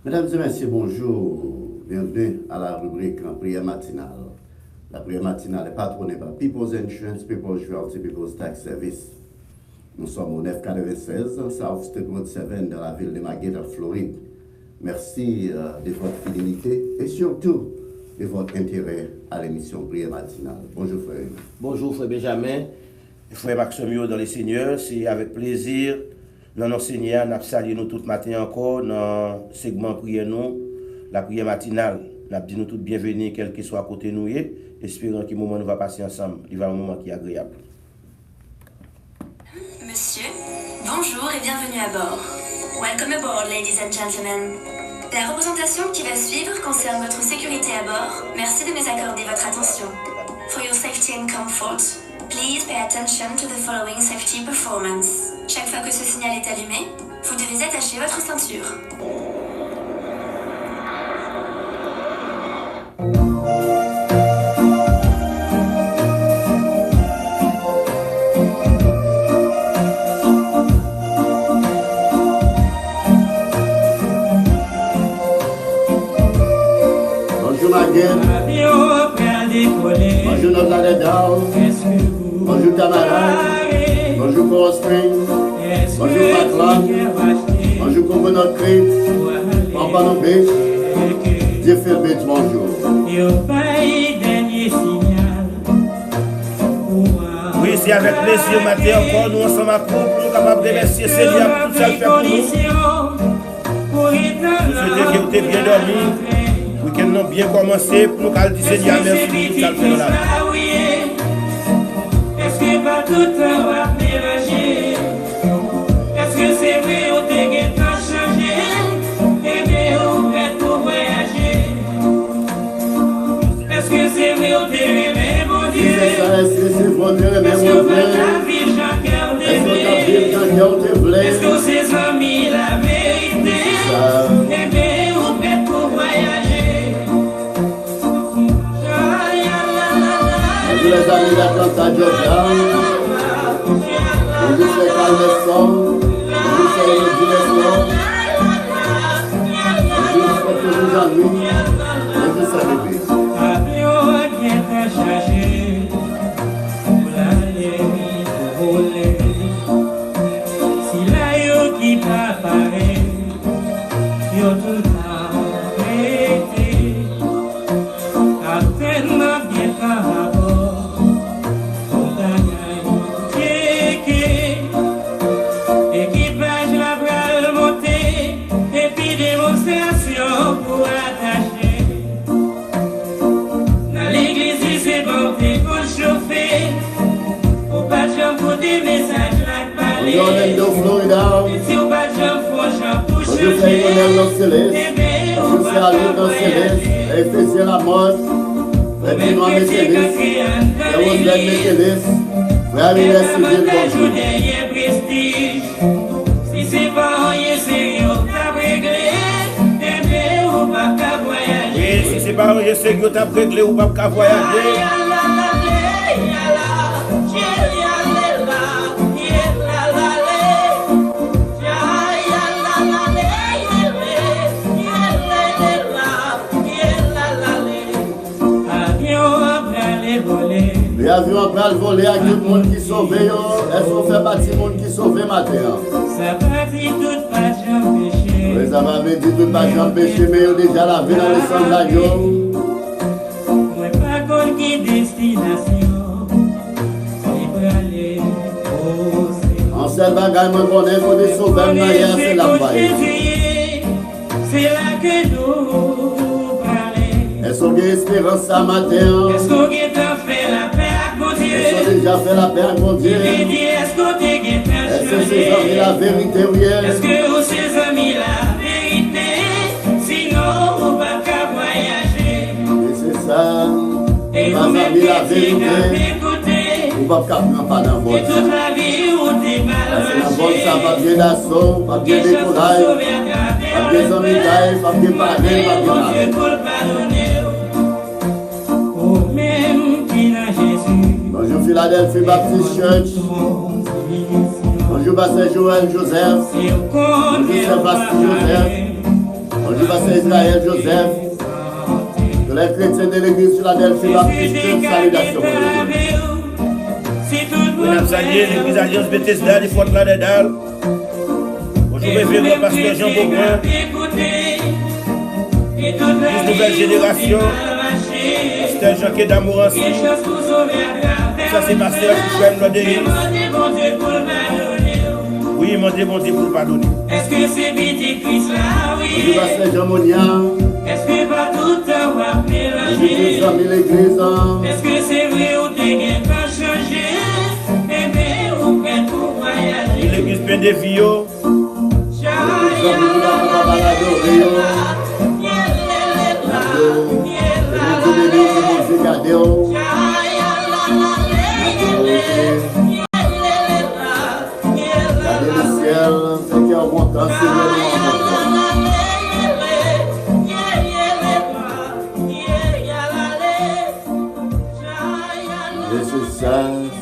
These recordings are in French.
Mesdames et messieurs, bonjour. Bienvenue à la rubrique en prière matinale. La prière matinale est patronnée par People's Insurance, People's Realty, People's Tax Service. Nous sommes au 996, South State Road 7, dans la ville de Margate, Floride. Merci de votre fidélité et surtout de votre intérêt à l'émission Prière matinale. Bonjour frère. Bonjour frère Benjamin, frère Maximio dans les seigneurs. C'est avec plaisir dans nos seigneurs, nous saluons nous tout matin encore dans le segment prière nous, la prière matinale. Nous disons nous tous bienvenue, quel que soit à côté de nous, espérant que le moment nous va passer ensemble. Il va un moment qui est agréable. Monsieur, bonjour et bienvenue à bord. Welcome aboard, ladies and gentlemen. La représentation qui va suivre concerne votre sécurité à bord. Merci de nous accorder votre attention. For your safety and comfort, please pay attention to the following safety performance. Chaque fois que ce signal est allumé, vous devez attacher votre ceinture. Bonjour Margate. Bonjour Notre-Dame. Bonjour Tamara. Bonjour Coral Springs. Bonjour Parkland. Bonjour Coconut Creek. Pompano Beach. Deerfield Beach, bonjour. Oui, c'est avec plaisir matin encore, nous ensemble à pour nous capables de remercier Seigneur pour tout ça fait pour nous. Nous souhaitons que vous ayez bien dormi, le week-end a bien commencé pour nous dire Seigneur merci pour tout ça fait dans la vie. Est-ce que pas tout le temps va mélanger? Est-ce que c'est vrai ou t'es qu'à changer? Et bien ou prêt pour voyager? Est-ce que c'est vrai ou t'es aimé mon Dieu? Est-ce que c'est votre aimé Est-ce mon que Dieu? ta vie chacun Est-ce que ta vie chacun te plaît? Est-ce que ses amis la vérité? Et bien ou prêt pour voyager? Bonjour les amis d'Atlanta, Georgia. Bonjour c'est Carleston. Bonjour c'est Elodie. Bonjour c'est toujours Jean-Louis. Bonjour c'est Bébé. Avion qui est chargé pour l'aller, pour voler. Si la yo qui pas pareil, yo tout le temps été. À peine bien par rapport, on t'a gagné. Équipage la bras monter, et puis démonstration pour attacher. Dans l'église, c'est bon, t'es pour chauffer. Au pas de jambe pour des messages, la parler. Bonjour Orlando, Florida. Et si au pas de jambe, faut jambe pour Bonjour chauffer. c'est Lionel dans Céleste. Eh bien, Bonjour c'est Ali dans Céleste. Éphésiens la mode. Frère Benoît Métélis. Frère Roselette Métélis. Frère Ariel Civil, bonjour. Si c'est pas rien sérieux, t'as réglé. Eh bien, ou pas qu'à voyager. Oui, si c'est pas rien sérieux, t'as réglé ou pas qu'à voyager. Les avions après le voler à tout le monde qui sauve. Est-ce qu'on fait partie du monde qui sauve matin? Ça va dire toute pas de péché. Les amis avaient dit tout pas de péché, mais ils ont déjà lavé dans le sang d'agneau. Moi pas qu'on qui destination. C'est pour aller au En seul bagage, je connais qu'on est sauvé dans hier, c'est la paille. C'est là que nous parlons. Est-ce qu'on a espérance ce matin? Est-ce qu'on a fait la paix à mon Dieu? Est-ce qu'on a déjà fait la paix à mon Dieu? Est-ce qu'on a Est-ce que c'est amis la vérité, oui? Est-ce que vous ces amis la vérité? Sinon, on va qu'à voyager. Et c'est ça. Et Ma vous famille mettez la vérité. écouter. On va pas prendre pas dans Et votre. toute la vie, on t'est Parce que mal la bonne, ça va bien d'assaut, pas bien décourage, pas bien amis d'ail, pas bien parler, pas bien parler. Bonjour Philadelphie Baptist Church. Bonjour Pasteur Joël Joseph. Bonjour Sébastien Joseph. Bonjour pasteur Israël Joseph, de les chrétiens de l'église Philadelphie Baptiste, salutations. On a salué l'église Alliance Bethesda des Fortes Lauderdale. Bonjour, révérend pasteur Jean Beaubrun. L'église Nouvelle Génération. Pasteur Jacques d'Amourancy. Ça, c'est pasteur Fouchouane Lodéry. Oui, mon Dieu pour le pardonner. Est-ce que c'est petit Christ là, oui? Bonjour, pasteur Jean Monian. Est-ce que pas tout le temps va Bonjour, mélanger? amis l'église. Est-ce que c'est vrai ou t'es pas changé? Eh bien, ou prêt pour voyager? L'église Pendevio.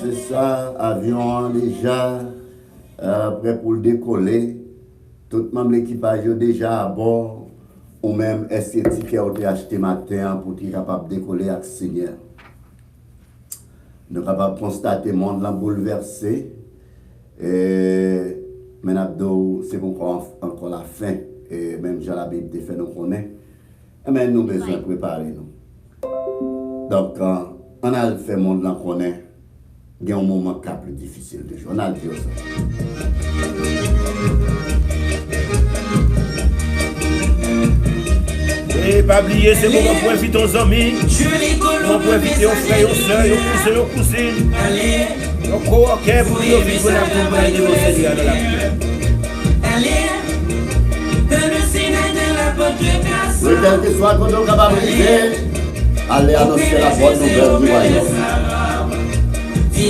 C'est ça, avion déjà prêt pour le décoller. Tout le monde l'équipage est déjà à bord. Ou même est-ce que ticket a été acheté matin pour être capable de décoller avec Seigneur. Nous sommes capables de constater le monde bouleversé. Et maintenant, c'est encore la fin. Et même Jean la Bible te fait nous connaître. Mais nous avons besoin de préparer nous. Donc, on a fait le monde connaître. Il y a un moment plus difficile de jouer. On a dit ça. Et pas oublier, c'est pour qu'on invite nos amis, on peut inviter nos frères, nos soeurs, nos cousines, nos coworkers pour nous vivre la compagnie de nos Seigneurs de la prière. Oui, quel que soit qu'on est capable de vivre, allez annoncer la bonne nouvelle du royaume. Nous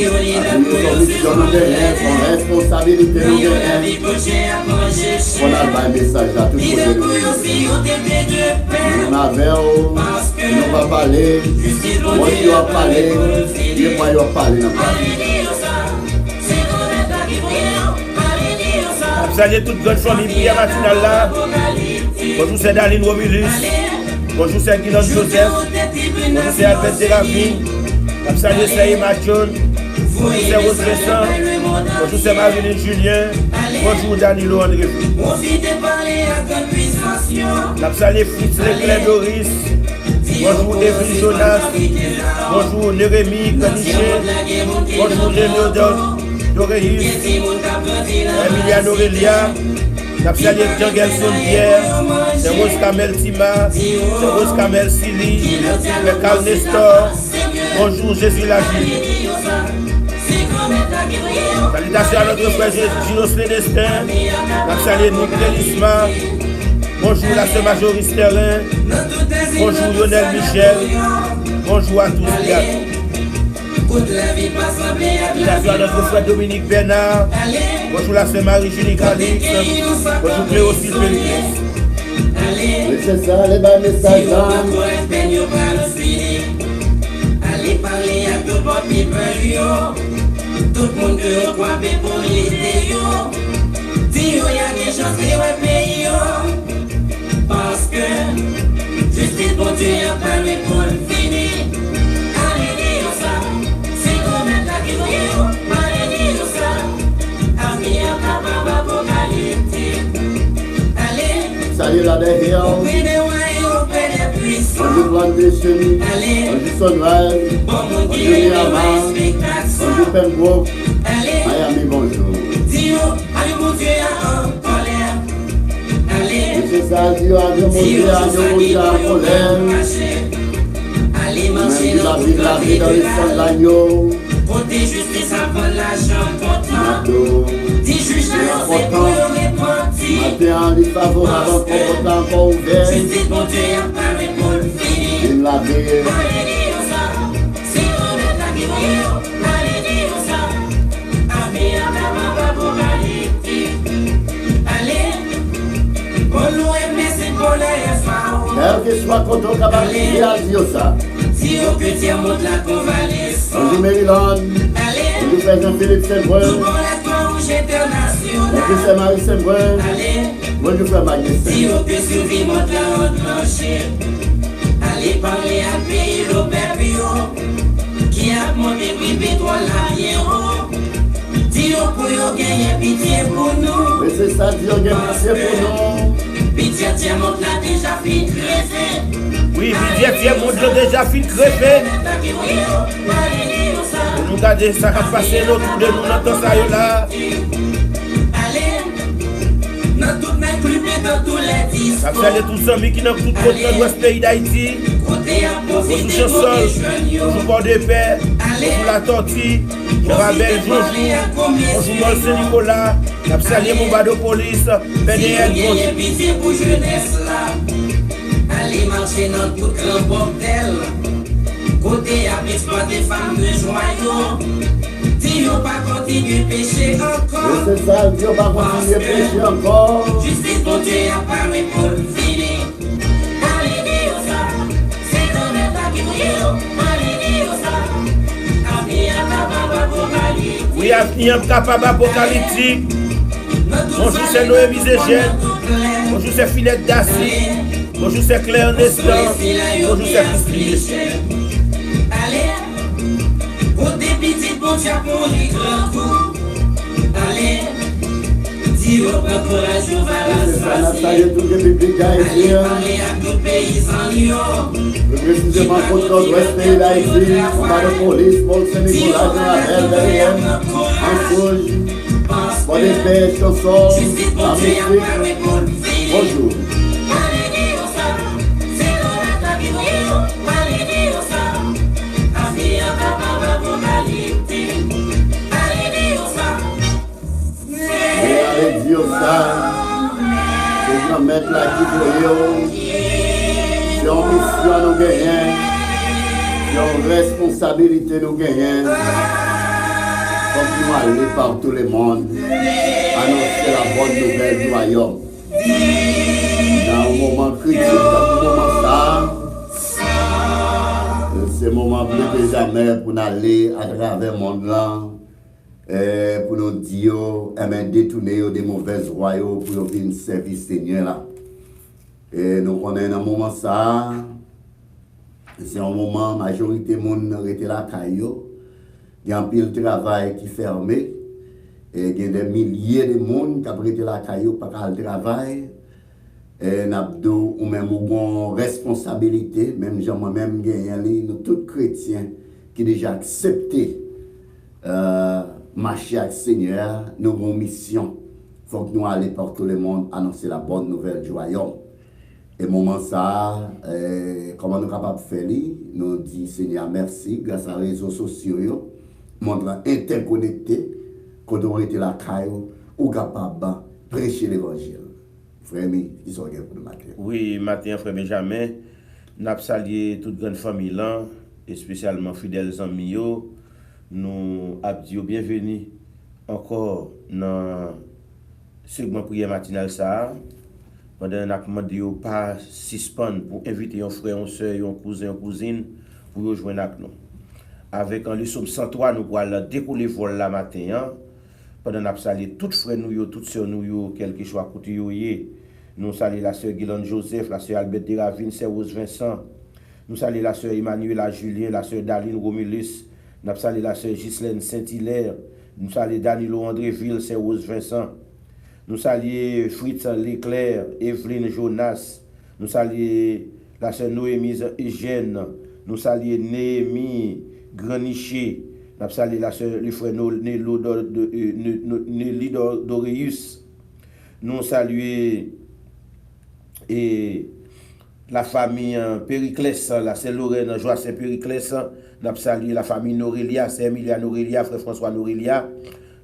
mission nous derrière, son responsabilité nous derrière. On a un message à tout le monde. Nous n'avons, nous va parler, moi je vais parler, et moi je vais parler dans le salut toute bonne famille prière matinale là. Bonjour c'est Daline Romulus. Bonjour c'est Guillaume Joseph. Bonjour c'est Albert Teravine. Salut c'est Emma John. Bonjour c'est Rose Vincent. Bonjour c'est Marilyn Julien. Bonjour Danilo André. Salut Fritz Leclerc Doris. Bonjour Evelyne Jonas. Bonjour Nérémy Caniché. Bonjour Léonard Doréis. Emiliano Aurélia. Salut Jean-Gelson Pierre. C'est Rose Kamel Tima. C'est Rose Kamel Sili. C'est Carl Nestor. Bonjour Jésus Lagie. Salutations à notre frère Gino Slédestin. Salut Nick Delisma. Bonjour la sœur Majoris Terrain. Bonjour Lionel Michel. Bonjour à tous et à tous. Salutations à notre frère Dominique Bernard. Bonjour la sœur Marie-Julie Calix. Bonjour Cléocile Pellier. Oui, c'est ça, les bas messages. Allez parler à tout le monde. Tout le monde peut croire pour l'aider. Dis-y, il y a des choses qui vont payer. Parce que justice pour Dieu, il n'y a pas de pour le finir. Allez, dis ça. C'est comme un qui vous allez, dis ça. Ami, à papa, apocalyptique. Allez. Salut la derrière. Bonjour Plantation. Bonjour Sunrise. Bonjour Miama. Bonjour Pembroke. Miami, bonjour. Monsieur Sadio, adieu mon Dieu, adieu en colère. Même si la vie dans les sangs de l'agneau. C'est important. Matin, les favorables encore ouvert. Il l'a dit. Quel que soit quand on est capable de dire ça. Bonjour Maryland. Bonjour Père Jean-Philippe Saint-Brun. Bonjour Sœur Marie Saint-Brun. Bonjour Frère Magnus. notre plancher. Allez parler à pays l'Oberbio, qui a monté prix pétrole la bien haut. Dis-nous pour yo gagner pitié pour nous. Mais c'est ça, Dieu gagne pitié pour nous. Pitié, tiens, monte là déjà fin creuser. Oui, pitié, monte là déjà fin creuser. Nous regardons ça qui passe autour de nous dans tout ça là. Dans toutes mes clubs et dans tous les disques. Ça fait tous les amis qui n'ont tout côté de l'ouest pays d'Haïti. Bonjour Chansol, bonjour Port de Paix, bonjour La Tortue, je rappelle bonjour, bonjour Mol Saint-Nicolas, la salué mon bas de police, PDL, bonjour. Pour jeunesse là, allez marcher dans tout grand bordel. Côté à exploiter femmes de joyaux. Dis-nous pas continuer pécher encore. Mais c'est ça, Dieu va continuer pécher encore. Justice mon Dieu apparaît pour le finir. Allez dire ça, c'est ton état qui brille. Allez dire ça, avenir capable apocalyptique. Oui, avenir capable apocalyptique. Bonjour c'est Noémie Zégène, bonjour c'est Finette Dassi, bonjour c'est Claire Nestor, bonjour c'est Christine. Allez, pour des petites bon Dieu pour les grands coups. Allez, dis-nous prends courage ou va la C'est ça, sortir. ça y est, tout le public Allez d'Haïti. parler à tout paysan Lyon. Précisément contre l'ouest pays d'Haïti, on va de police, Paul Saint-Nicolas, Jean-Abel, derrière, en Souge, Port de Paix, Chansol, Amérique. Bonjour. Et allez dire ça, c'est grand maître là qui voyait, c'est en mission nous gagnons, c'est en responsabilité nous gagnons. Comme nous aller par tout le monde, annoncer la bonne nouvelle du royaume. Dans un moment critique, dans un moment ça, c'est un moment plus que jamais pour nous aller à travers le monde là, pour nous dire, détourner des mauvaises royaumes pour venir servir Seigneur là. Et nous connaissons un moment ça, c'est un moment, la majorité du monde était là, il y a un pile de travail qui est fermé. Et il y a des milliers de monde qui ont été là, pour le travail. Et nous ou même une responsabilité, même moi-même, nous tous chrétiens qui déjà accepté marcher avec le Seigneur, nous avons une mission. Il faut que nous allions par tout le monde annoncer la bonne nouvelle du royaume. Et moment ça, comment nous sommes capables de faire, nous disons Seigneur merci, grâce aux réseaux sociaux, monde interconnecté, quand on était là, ou capable de prêcher l'évangile. Frère, qui sont pour le matin? Oui, matin, frère Benjamin, nous avons salué toute grande famille là, et spécialement fidèles amis, nous avons dit bienvenue encore dans le segment prière matinale ça. Pendant que nous avons demandé pas suspendre pour inviter un frère, une soeur, un cousin, une cousine pour rejoindre avec nous. Avec un leçon 103, nous allons décoller vol la matin. Pendant que nous avons salué toutes frères, toutes sœurs, quel que soit côté. Nous saluons la sœur Guylaine Joseph, la sœur Albert Deravine, sœur Rose Vincent. Nous saluons la sœur Emmanuela Julien, la sœur Daline Romulus. Nous saluons la sœur Ghislaine Saint-Hilaire. Nous saluons Danilo Andréville, sœur Rose Vincent. Nous saluons Fritz Leclerc, Evelyne Jonas. Nous saluons la sœur Noémie Eugène. Nous saluons Néhémie Graniché. Nous saluons la sœur, le frère Nelly Doreus. Nous saluons la famille Périclès, la sœur Lorraine Joacin Périclès. Nous saluons la famille Norelia, sœur Emilia Norelia, frère François Norelia.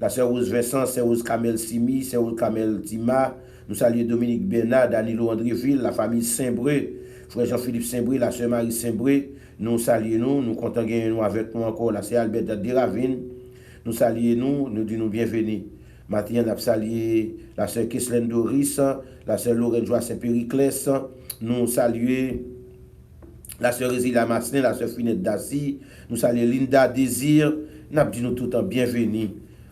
La sœur Rose Vincent, sœur Rose Kamel Simi, sœur Rose Kamel Tima. Nous saluons Dominique Bernard, Danilo Andréville, la famille Saint-Bré, frère Jean-Philippe Saint-Bré, la sœur Marie Saint-Bré. Nous saluons nous comptons gagner nous avec nous encore la sœur Albert Deravine. Nous saluons nous disons bienvenue. Maintenant, nous saluons la sœur Keslène Doris, la sœur Lorraine Joacin Périclès. Nous saluons la sœur Résilia Massin, la sœur Finette Dassi. Nous saluons Linda Désir. Nous disons tout en bienvenue.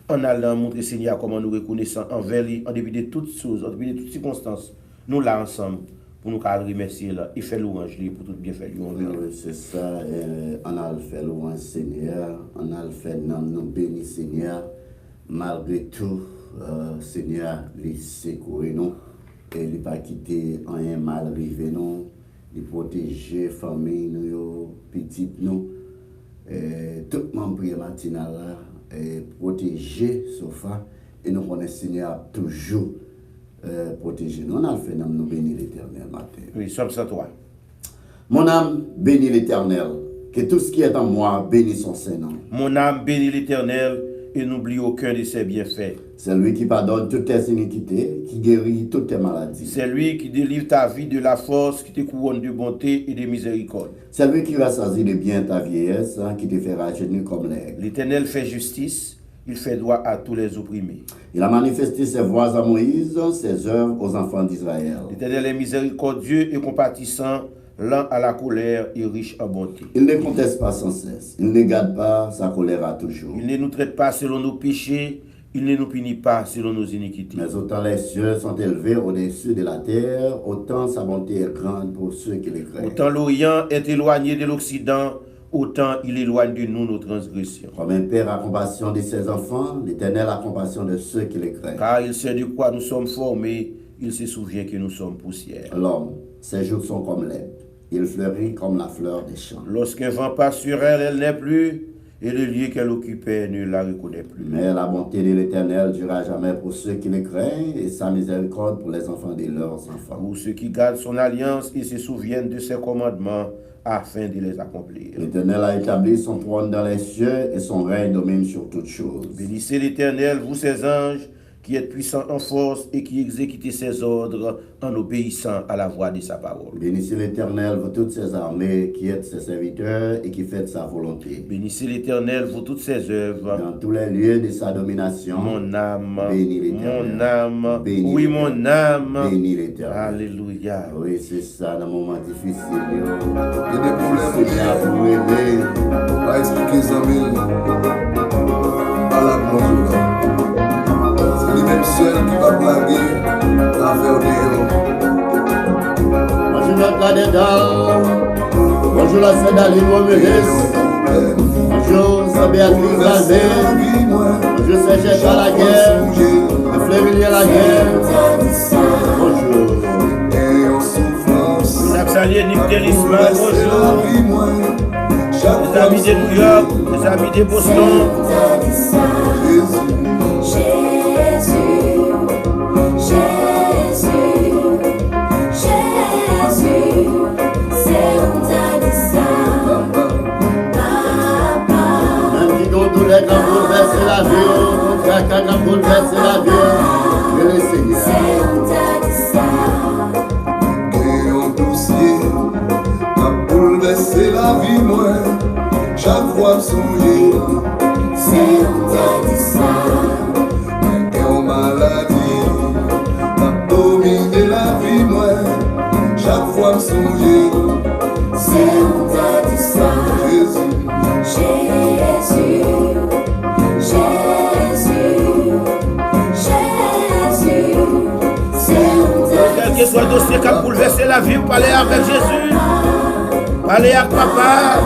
En allant montrer Seigneur comment nous reconnaissons envers lui, en dépit de toutes choses, en dépit de toutes circonstances. Nous là ensemble pour nous remercier là. Il fait louange pour tout bien fait louange. Oui, c'est ça. On a fait louange Seigneur, on a fait nous béni Seigneur. Malgré tout, Seigneur, il secoue nous et il pas quitter rien mal arrivé nous, il protéger famille nous, petite nous, tout le monde prière matinale là, et protéger Sofa et nous connaissons Seigneur toujours protéger nous. On a fait nous bénir l'Éternel matin. Oui, Somme 103. Mon âme bénit l'Éternel, que tout ce qui est en moi bénisse son Saint-Nom. Mon âme bénit l'Éternel et n'oublie aucun de ses bienfaits. C'est lui qui pardonne toutes tes iniquités, qui guérit toutes tes maladies. C'est lui qui délivre ta vie de la force, qui te couronne de bonté et de miséricorde. C'est lui qui rassasie de bien ta vieillesse, qui te fait rajeunir comme l'aigle. L'Éternel fait justice, il fait droit à tous les opprimés. Il a manifesté ses voies à Moïse, ses œuvres aux enfants d'Israël. L'Éternel est miséricordieux et compatissant, lent à la colère et riche en bonté. Il ne conteste pas sans cesse, il ne garde pas sa colère à toujours. Il ne nous traite pas selon nos péchés, il ne nous punit pas selon nos iniquités. Mais autant les cieux sont élevés au-dessus de la terre, autant sa bonté est grande pour ceux qui les craignent. Autant l'Orient est éloigné de l'Occident, autant il éloigne de nous nos transgressions. Comme un père a compassion de ses enfants, l'Éternel a compassion de ceux qui les craignent. Car il sait de quoi nous sommes formés, il se souvient que nous sommes poussière. L'homme, ses jours sont comme l'herbe, il fleurit comme la fleur des champs. Lorsqu'un vent passe sur elle, elle n'est plus, et le lieu qu'elle occupait ne la reconnaît plus. Mais la bonté de l'Éternel durera jamais pour ceux qui les craignent, et sa miséricorde pour les enfants de leurs enfants. Pour ceux qui gardent son alliance et se souviennent de ses commandements, afin de les accomplir. L'Éternel a établi son trône dans les cieux, et son règne domine sur toutes choses. Bénissez l'Éternel, vous ses anges, qui êtes puissants en force et qui exécutez ses ordres en obéissant à la voix de sa parole. Bénissez l'Éternel, vous toutes ses armées, qui êtes ses serviteurs et qui faites sa volonté. Bénissez l'Éternel, vous toutes ses œuvres. Dans tous les lieux de sa domination, Mon âme, bénis l'Éternel. mon âme, Bénis oui, l'Éternel. mon âme. Bénis l'Éternel. Alléluia. Oui, c'est ça, dans le moment difficile. Il y a des problèmes Seigneur, vous aider. on va expliquer ça, mais à la bonjour. C'est lui-même seul qui va blaguer l'affaire de héros. Bonjour, notre là-dedans. Bonjour, la Sédaline Romelis. Bonjour, c'est Béatrice Bazé. Bonjour, c'est Jette à la guerre. Le Flévilier à la guerre. Bonjour. Et en souffrance, Nous avons salué Nick Delisman, c'est la bonjour. vie, moi. Chaque Les fois, amis de New York, les amis de Boston. Jésus. Même qui ont tous les camps bouleverser la vie, caca qui bouleverser la vie, que le Seigneur. Et en dossier, m'a bouleversé la vie, moi. Chaque fois songer, et en maladie, m'a dominé la vie, moi. Chaque fois songer, Quel que soit le dossier qui a bouleversé la vie, parlez avec Jésus. Parlez avec papa.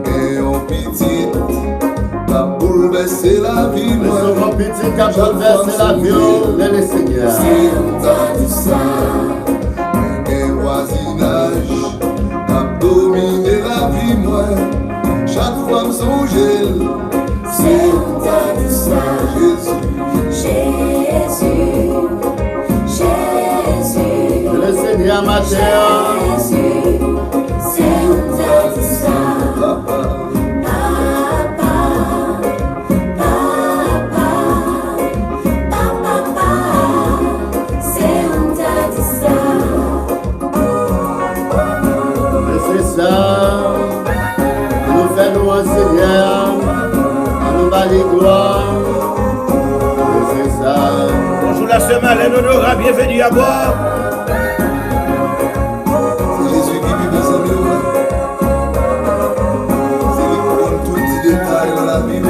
et en pitié, m'a bouleversé la vie, Mais moi. sur mon petit qui a bouleversé la vie, le Seigneur. Et voisinage, m'a dominé la vie, moi. Chaque fois me songer, Que le Seigneur matin. Et c'est ça. Nous faisons un Seigneur. Nous bâtir gloire. Et c'est ça. Bonjour la semaine, Léonora, bienvenue à bord. c'est Jésus qui vit mes amis, ouais. C'est lui qui donne tout petit détail dans la vie, ouais.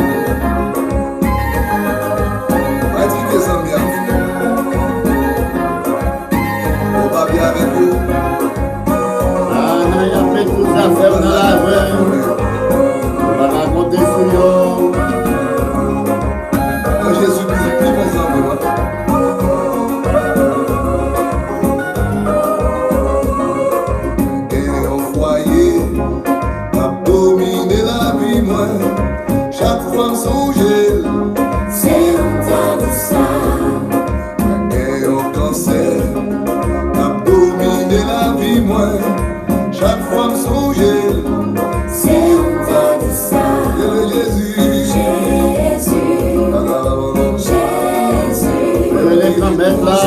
grand maître là.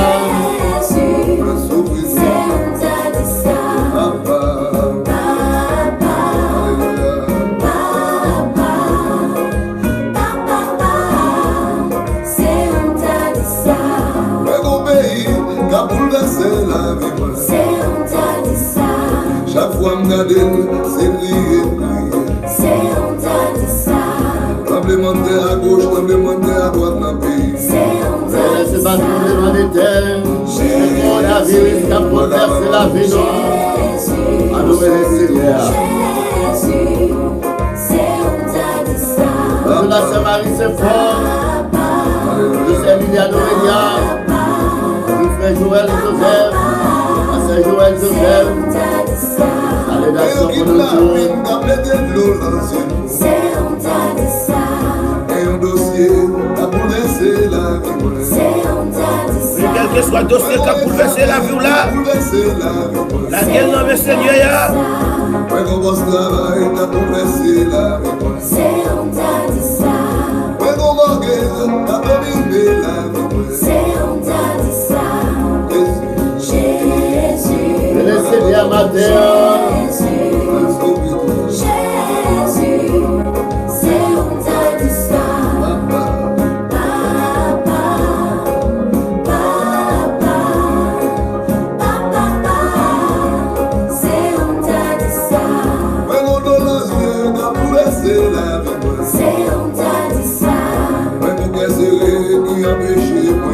Jésus, Souffrir, c'est on t'a dit ça. papa. Papa, c'est on t'a dit ça. Ouais, mon pays, qui a bouleversé la vie, moi. C'est on t'a dit ça. Chaque fois que je regarde, c'est prier, prier. C'est on t'a dit ça. Tremblement de terre à gauche, tremblement de terre à droite dans le pays. C'est on t'a dit C'est pas ça. tremblement de terre. C'est pour la vie qui a bouleversé la vie, non. Jésus, À nous, le Seigneur. Jésus, c'est on t'a dit ça. Parce que la Saint-Marie, c'est fort. Le Saint-Milia Noélia. Le frère Joël Joseph. La Saint Joël Joseph. On t'a dit ça. Allez, Et nation on quitte pour la nous. vie, on a plein de l'eau l'ancienne. C'est on t'a dit ça. Et un dossier, qui a bouleversé la vie, moi. C'est on t'a dit ça. Quel que soit le dossier qui a bouleversé la vie ou là, Bouleversé la vie, moi. la gueule non mais Seigneur ya. Ouais, qu'on bosse travail, qui a bouleversé la vie, moi. C'est on t'a dit ça. Ouais, qu'on manque, qui a dominé la vie, moi. C'est on t'a dit ça. Jésus, Le Seigneur matin. Jésus, Jésus, c'est on t'a dit ça. Papa, c'est on t'a dit ça. Ouais, qu'on donne la vie, qui a bouleversé la vie, moi. C'est on t'a dit ça. Ouais, qu'on serré, qui a péché, moi.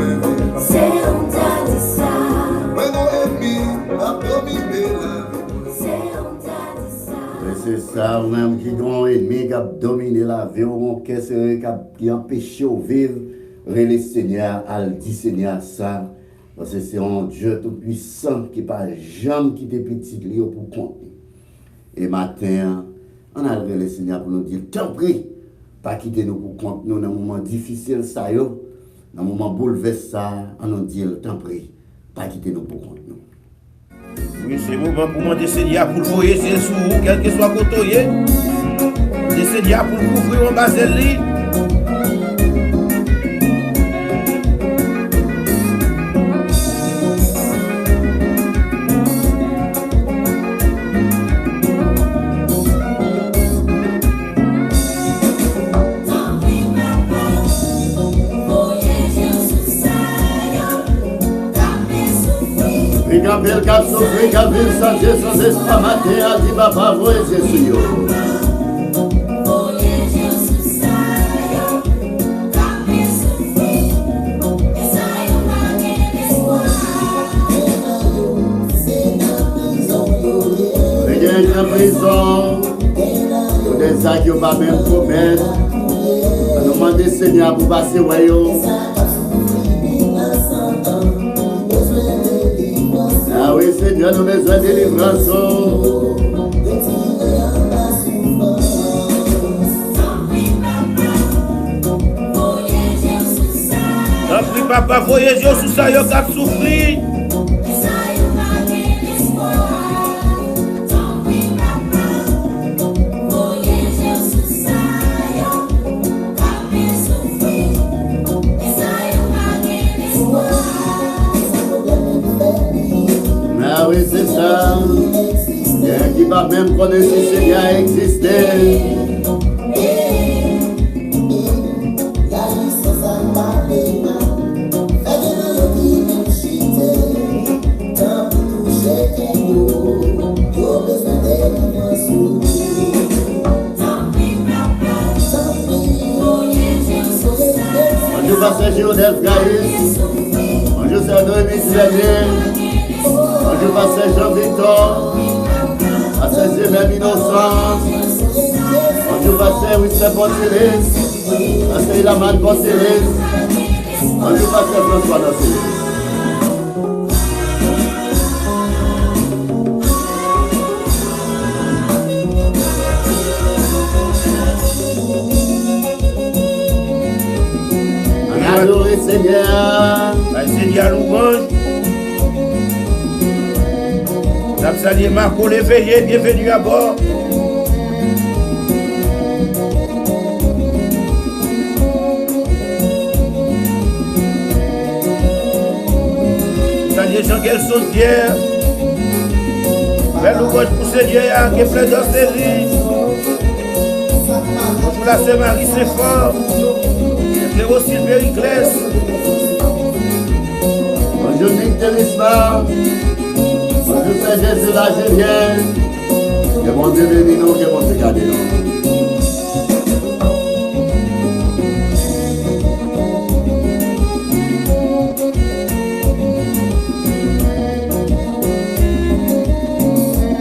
C'est on t'a dit ça. Ouais, qu'on ennemi, qui a dominé la vie, moi. C'est on t'a dit ça. Et c'est ça, même qui ont ennemi qui a dominé la vie, ou qui a empêché de vivre, le Seigneur, al dit Seigneur ça, parce que c'est un Dieu tout-puissant qui n'a jamais quitté petit lieu pour compter. Et matin, on a levé le Seigneur pour nous dire, t'en prie, pas quitter nous pour compter nous dans un moment difficile, ça yo, dans un moment bouleversant, on nous dit, t'en prie, pas quitter nous pour compter nous. Oui, c'est le moment pour demander Seigneur pour le voyer c'est sous vous, quel que soit côté. Le Seigneur pour le couvrir en bas de lui. Et quand elle a souffert, quand elle sans espoir, matin, elle dit, papa, voyez Jésus. Il y a une prison, pour des actes qui ne pas même commettre. On nous demande Seigneur pour passer au royaume. Ah oui, Seigneur, nous avons besoin de délivrance. T'en prie, papa, voyez Dieu sous ça, yo cap souffrir. Ah oui, c'est ça. Il y a qui va même connaître si Seigneur existait. Bonjour, Pasteur Joseph Gaïs. Bonjour, Sœur Noémie Sylvain. Bonjour, Pasteur Jean-Victor. Pasteur Zémem Innocent. Bonjour, Pasteur Winston Pontilis. Pasteur Ilaman Pontilis. Bonjour, Pasteur François Nassi. Adorez Seigneur. Seigneur louange. Nous saluons Marco l'éveillé, bienvenue à bord. des gens qu'elles sont de guerre. Belle louange pour Seigneur qui est plein d'orcellerie. Pour la Sœur Marie Saint-Fort, et aussi le Périclès. Bonjour Victor Isma. Bonjour Saint Jésus la Julienne. Que mon Dieu bénisse nous, que mon Dieu garde nous.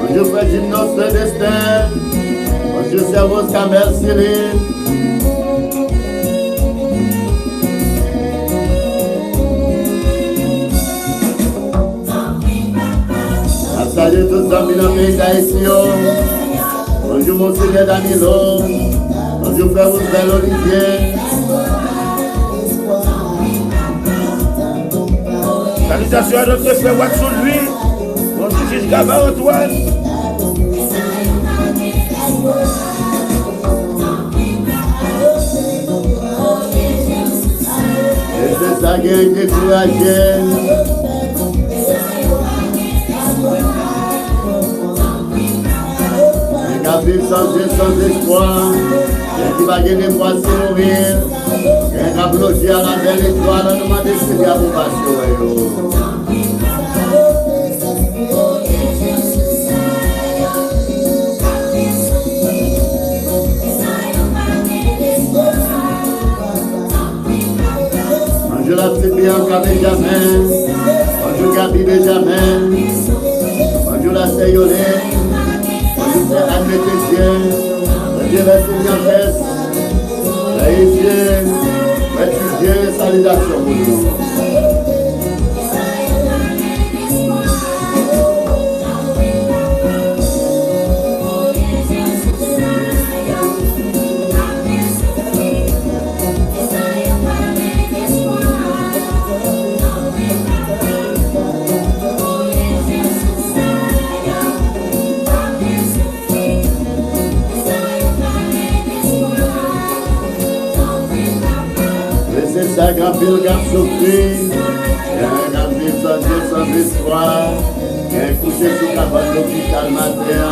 Bonjour Frère Gymnos de Destin. Bonjour Servos Camel Céline. Salut tous les amis dans le pays d'Haïti. Bonjour Monseigneur Danilo. Bonjour Frère Roosevelt Olivier. Salutations à notre frère Watson lui. Bonjour Juge Gabin Antoine. Et c'est ça qui est découragé. Qui vivent sans Dieu, sans espoir, qui va gagner des poissons mourir, qui va bloquer à la belle étoile, on demande de se dire à vous passer. Bonjour la petite Bianca Benjamin, bonjour Gabi Benjamin, bonjour la Seyolée. Admettez-Dieu, Dieu va Seigneur, Dieu, merci Dieu, salutations pour nous. Un grand pile qui a souffert, un grand pile sans Dieu, sans espoir, un couché sous la cabane de l'hôpital matin.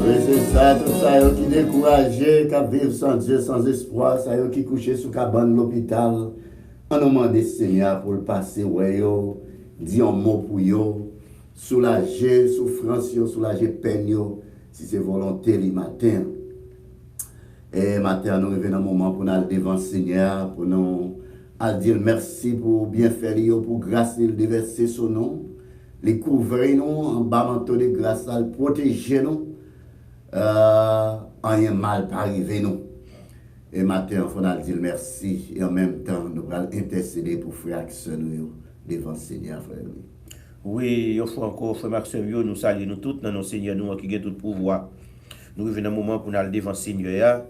Oui, c'est ça, tout ça, qui découragé, qui vivent sans Dieu, sans espoir, ça y qui couché sous la cabane de l'hôpital. On nous demande Seigneur pour le passer, ouais, dit un mot pour eux, soulager souffrance, soulager peine, si c'est volonté le matin. Et maintenant, nous revenons dans un moment pour nous aller devant le Seigneur, pour nous dire merci pour bien faire, pour grâce de déverser sur nous, les couvrir nous, en bas manteau de grâce, protéger nous, rien mal pas arriver nous. Et maintenant, il faut nous dire merci, et en même temps, nous allons intercéder pour frères et sœurs devant le Seigneur, frère. Oui, il faut encore, frère Maxime, nous saluons nous tous dans nos Seigneurs, nous qui avons tout pouvoir. Nous revenons dans un moment pour nous aller devant le Seigneur.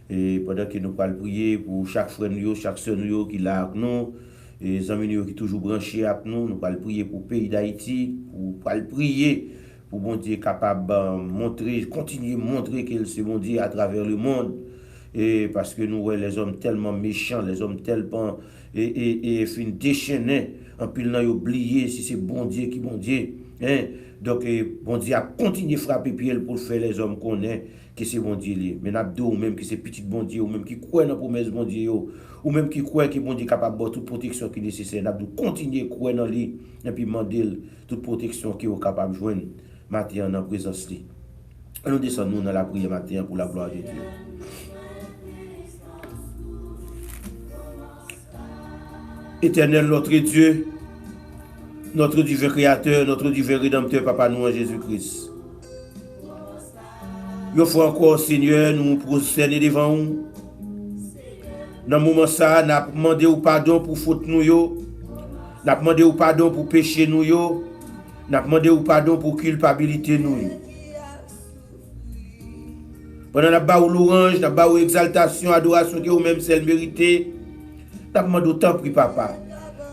Et pendant que nous allons prier pour chaque frère, chaque soeur qui est là avec nous, et les amis qui sont toujours branchés avec nous, nous allons prier pour le pays d'Haïti, pour prier pour bon Dieu capable de montrer, continuer à montrer qu'il c'est bon Dieu à travers le monde. Et parce que nous voyons les hommes tellement méchants, les hommes tellement et fin déchaînés, en plus nous oublié si c'est bon Dieu qui bon Dieu. Hein? Donc bon Dieu a continué à frapper pied pour faire les hommes qu'on est. Que c'est bon Dieu li. Mais n'abdou ou même que c'est petit bon Dieu ou même qui croit dans la promesse bon Dieu ou même qui croit que bon Dieu capable de toute protection qui est nécessaire. N'abdou continuer croire dans lui et puis demander toute protection qui est capable de joindre matin en présence li. Nous descendons dans la prière matin pour la gloire de Dieu. Éternel notre Dieu, notre divin créateur, notre divin rédempteur, Papa nous en Jésus-Christ. Une fois encore, Seigneur, nous prosterner devant vous. Dans ce moment, nous avons demandé pardon pour faute nous. Nous avons demandé pardon pour péché nous. Nous avons demandé pardon pour culpabilité nous. Pendant la bas l'orange, la bas exaltation, adoration que vous-même celle méritée, nous avons demandé autant pour Papa.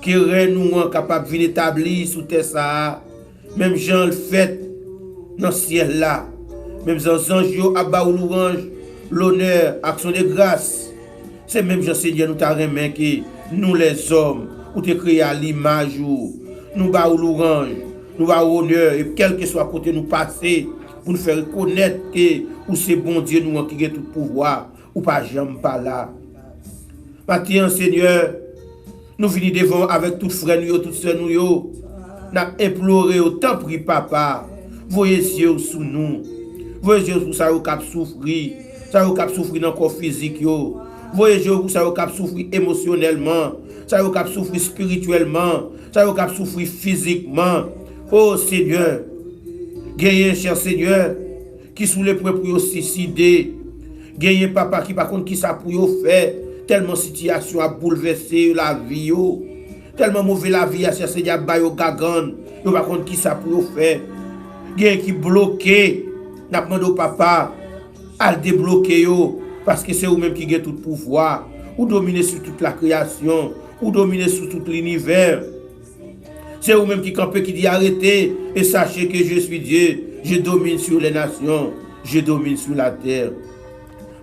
Que nous capable de venir établir sous terre ça. Même Jean le fait dans le ciel là. Même les anges à bas l'orange, l'honneur, action de grâce. C'est même Jean Seigneur nous t'a remis que nous les hommes, ou te créé à l'image, nous ba ou l'orange, nous ba honneur, et quel que soit côté nous passer, pour nous faire reconnaître que ou c'est bon Dieu nous qui a tout pouvoir, ou pas jamais pas là. Maintenant, Seigneur, nous venons devant avec tout frère nous, tout sœur nous, nous imploré autant pris papa, voyez Dieu sous nous, voyez Dieu pour ça au cap souffrir, ça au cap souffrir dans le corps physique yo. Voyez Dieu pour ça au cap souffrir émotionnellement, ça au cap souffrir spirituellement, ça au cap souffrir physiquement. Oh Seigneur, gagnez cher Seigneur, qui sous les points pour suicider, gagnez papa qui par contre qui ça pour faire, tellement situation a bouleversé la vie yo, tellement mauvais la vie a cher Seigneur ba yo gagan, yo par contre qui ça pour faire, gagnez qui bloqué, n'a demandé au papa à débloquer yo. Parce que c'est vous-même qui avez tout pouvoir, ou dominer sur toute la création, ou dominer sur tout l'univers. C'est vous-même qui campez, qui dit arrêtez et sachez que je suis Dieu. Je domine sur les nations, je domine sur la terre.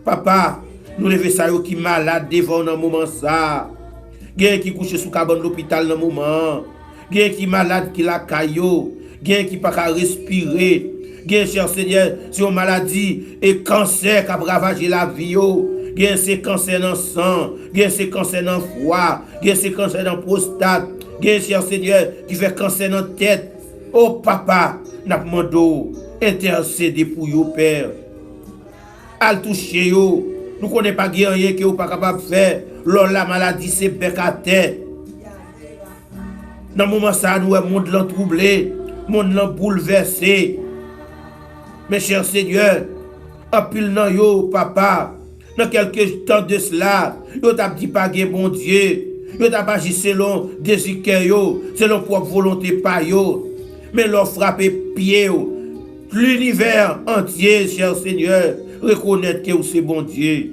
Papa, nous levons ça qui malade devant un moment ça. Quelqu'un qui couche sous cabane l'hôpital dans un moment. Quelqu'un qui malade qui la caillou. Quelqu'un qui pas qu'à respirer. Gen cher Seigneur, c'est une maladie et cancer qui a ravagé la vie. Gen c'est cancer dans le sang, gen c'est cancer dans le foie, gen c'est cancer dans la prostate, gen cher Seigneur qui fait cancer dans la tête. Oh papa, n'a demandé intercéder pour yo père. Al toucher yo, nous connaissons pas rien que vous pas capable de faire. Lors la maladie c'est bec à tête. Dans le moment ça nous le monde l'en troublé, le monde l'en bouleversé. Mes chers Seigneur, en pile nan yo, papa, dans quelques temps de cela, yo t'a dit pas bon Dieu, yo t'a pas agi selon désir yo, selon propre volonté pas yo, mais leur frapper pied yo, l'univers entier, cher Seigneur, reconnaître que c'est bon Dieu.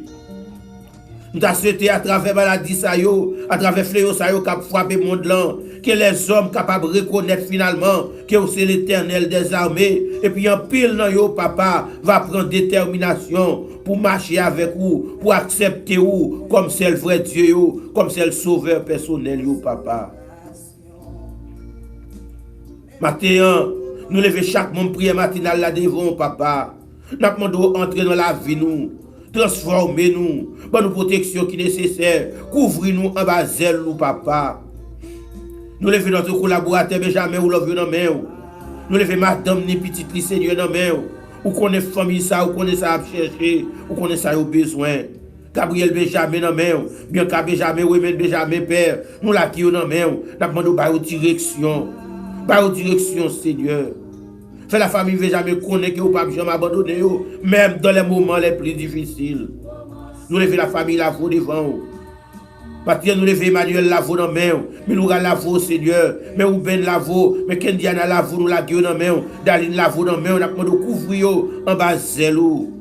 Nous t'a souhaité à travers maladie ça yo, à travers fléau ça yo qui frappé monde là, que les hommes capables de reconnaître finalement que c'est l'Éternel des armées et puis en pile dans yo papa va prendre détermination pour marcher avec vous, pour accepter vous comme c'est le vrai Dieu yo, comme c'est le sauveur personnel yo papa. Maintenant, nous levons chaque monde prière matinale là devant papa. Nous demandons entrer dans la vie nous. Transformez-nous, bonne nous protection qui est nécessaire, couvrez-nous en bas zèle nous papa. Nous levons notre collaborateur Benjamin ou l'envieux dans main. Nous levons madame ni petite li Seigneur dans main. Ou connaît famille ça, ou connaît ça à chercher, ou connaît ça au besoin. Gabriel Benjamin dans main, bien qu'à Benjamin ou même Benjamin père, nous la qui dans main. Nous demandons ba direction. Ba direction Seigneur. Fait la famille ne jamais connaître que vous ne pouvez jamais abandonner, même dans les moments les plus difficiles. Nous levons la famille la voix devant. Maintenant, nous levons Emmanuel la voix dans la main. Mais nous la voix, Seigneur. Mais nous ben la voix. Mais Kendiana la voix, nous la gueule dans la main. Daline la voix dans la main. On a demandé de couvrir en bas zèlou.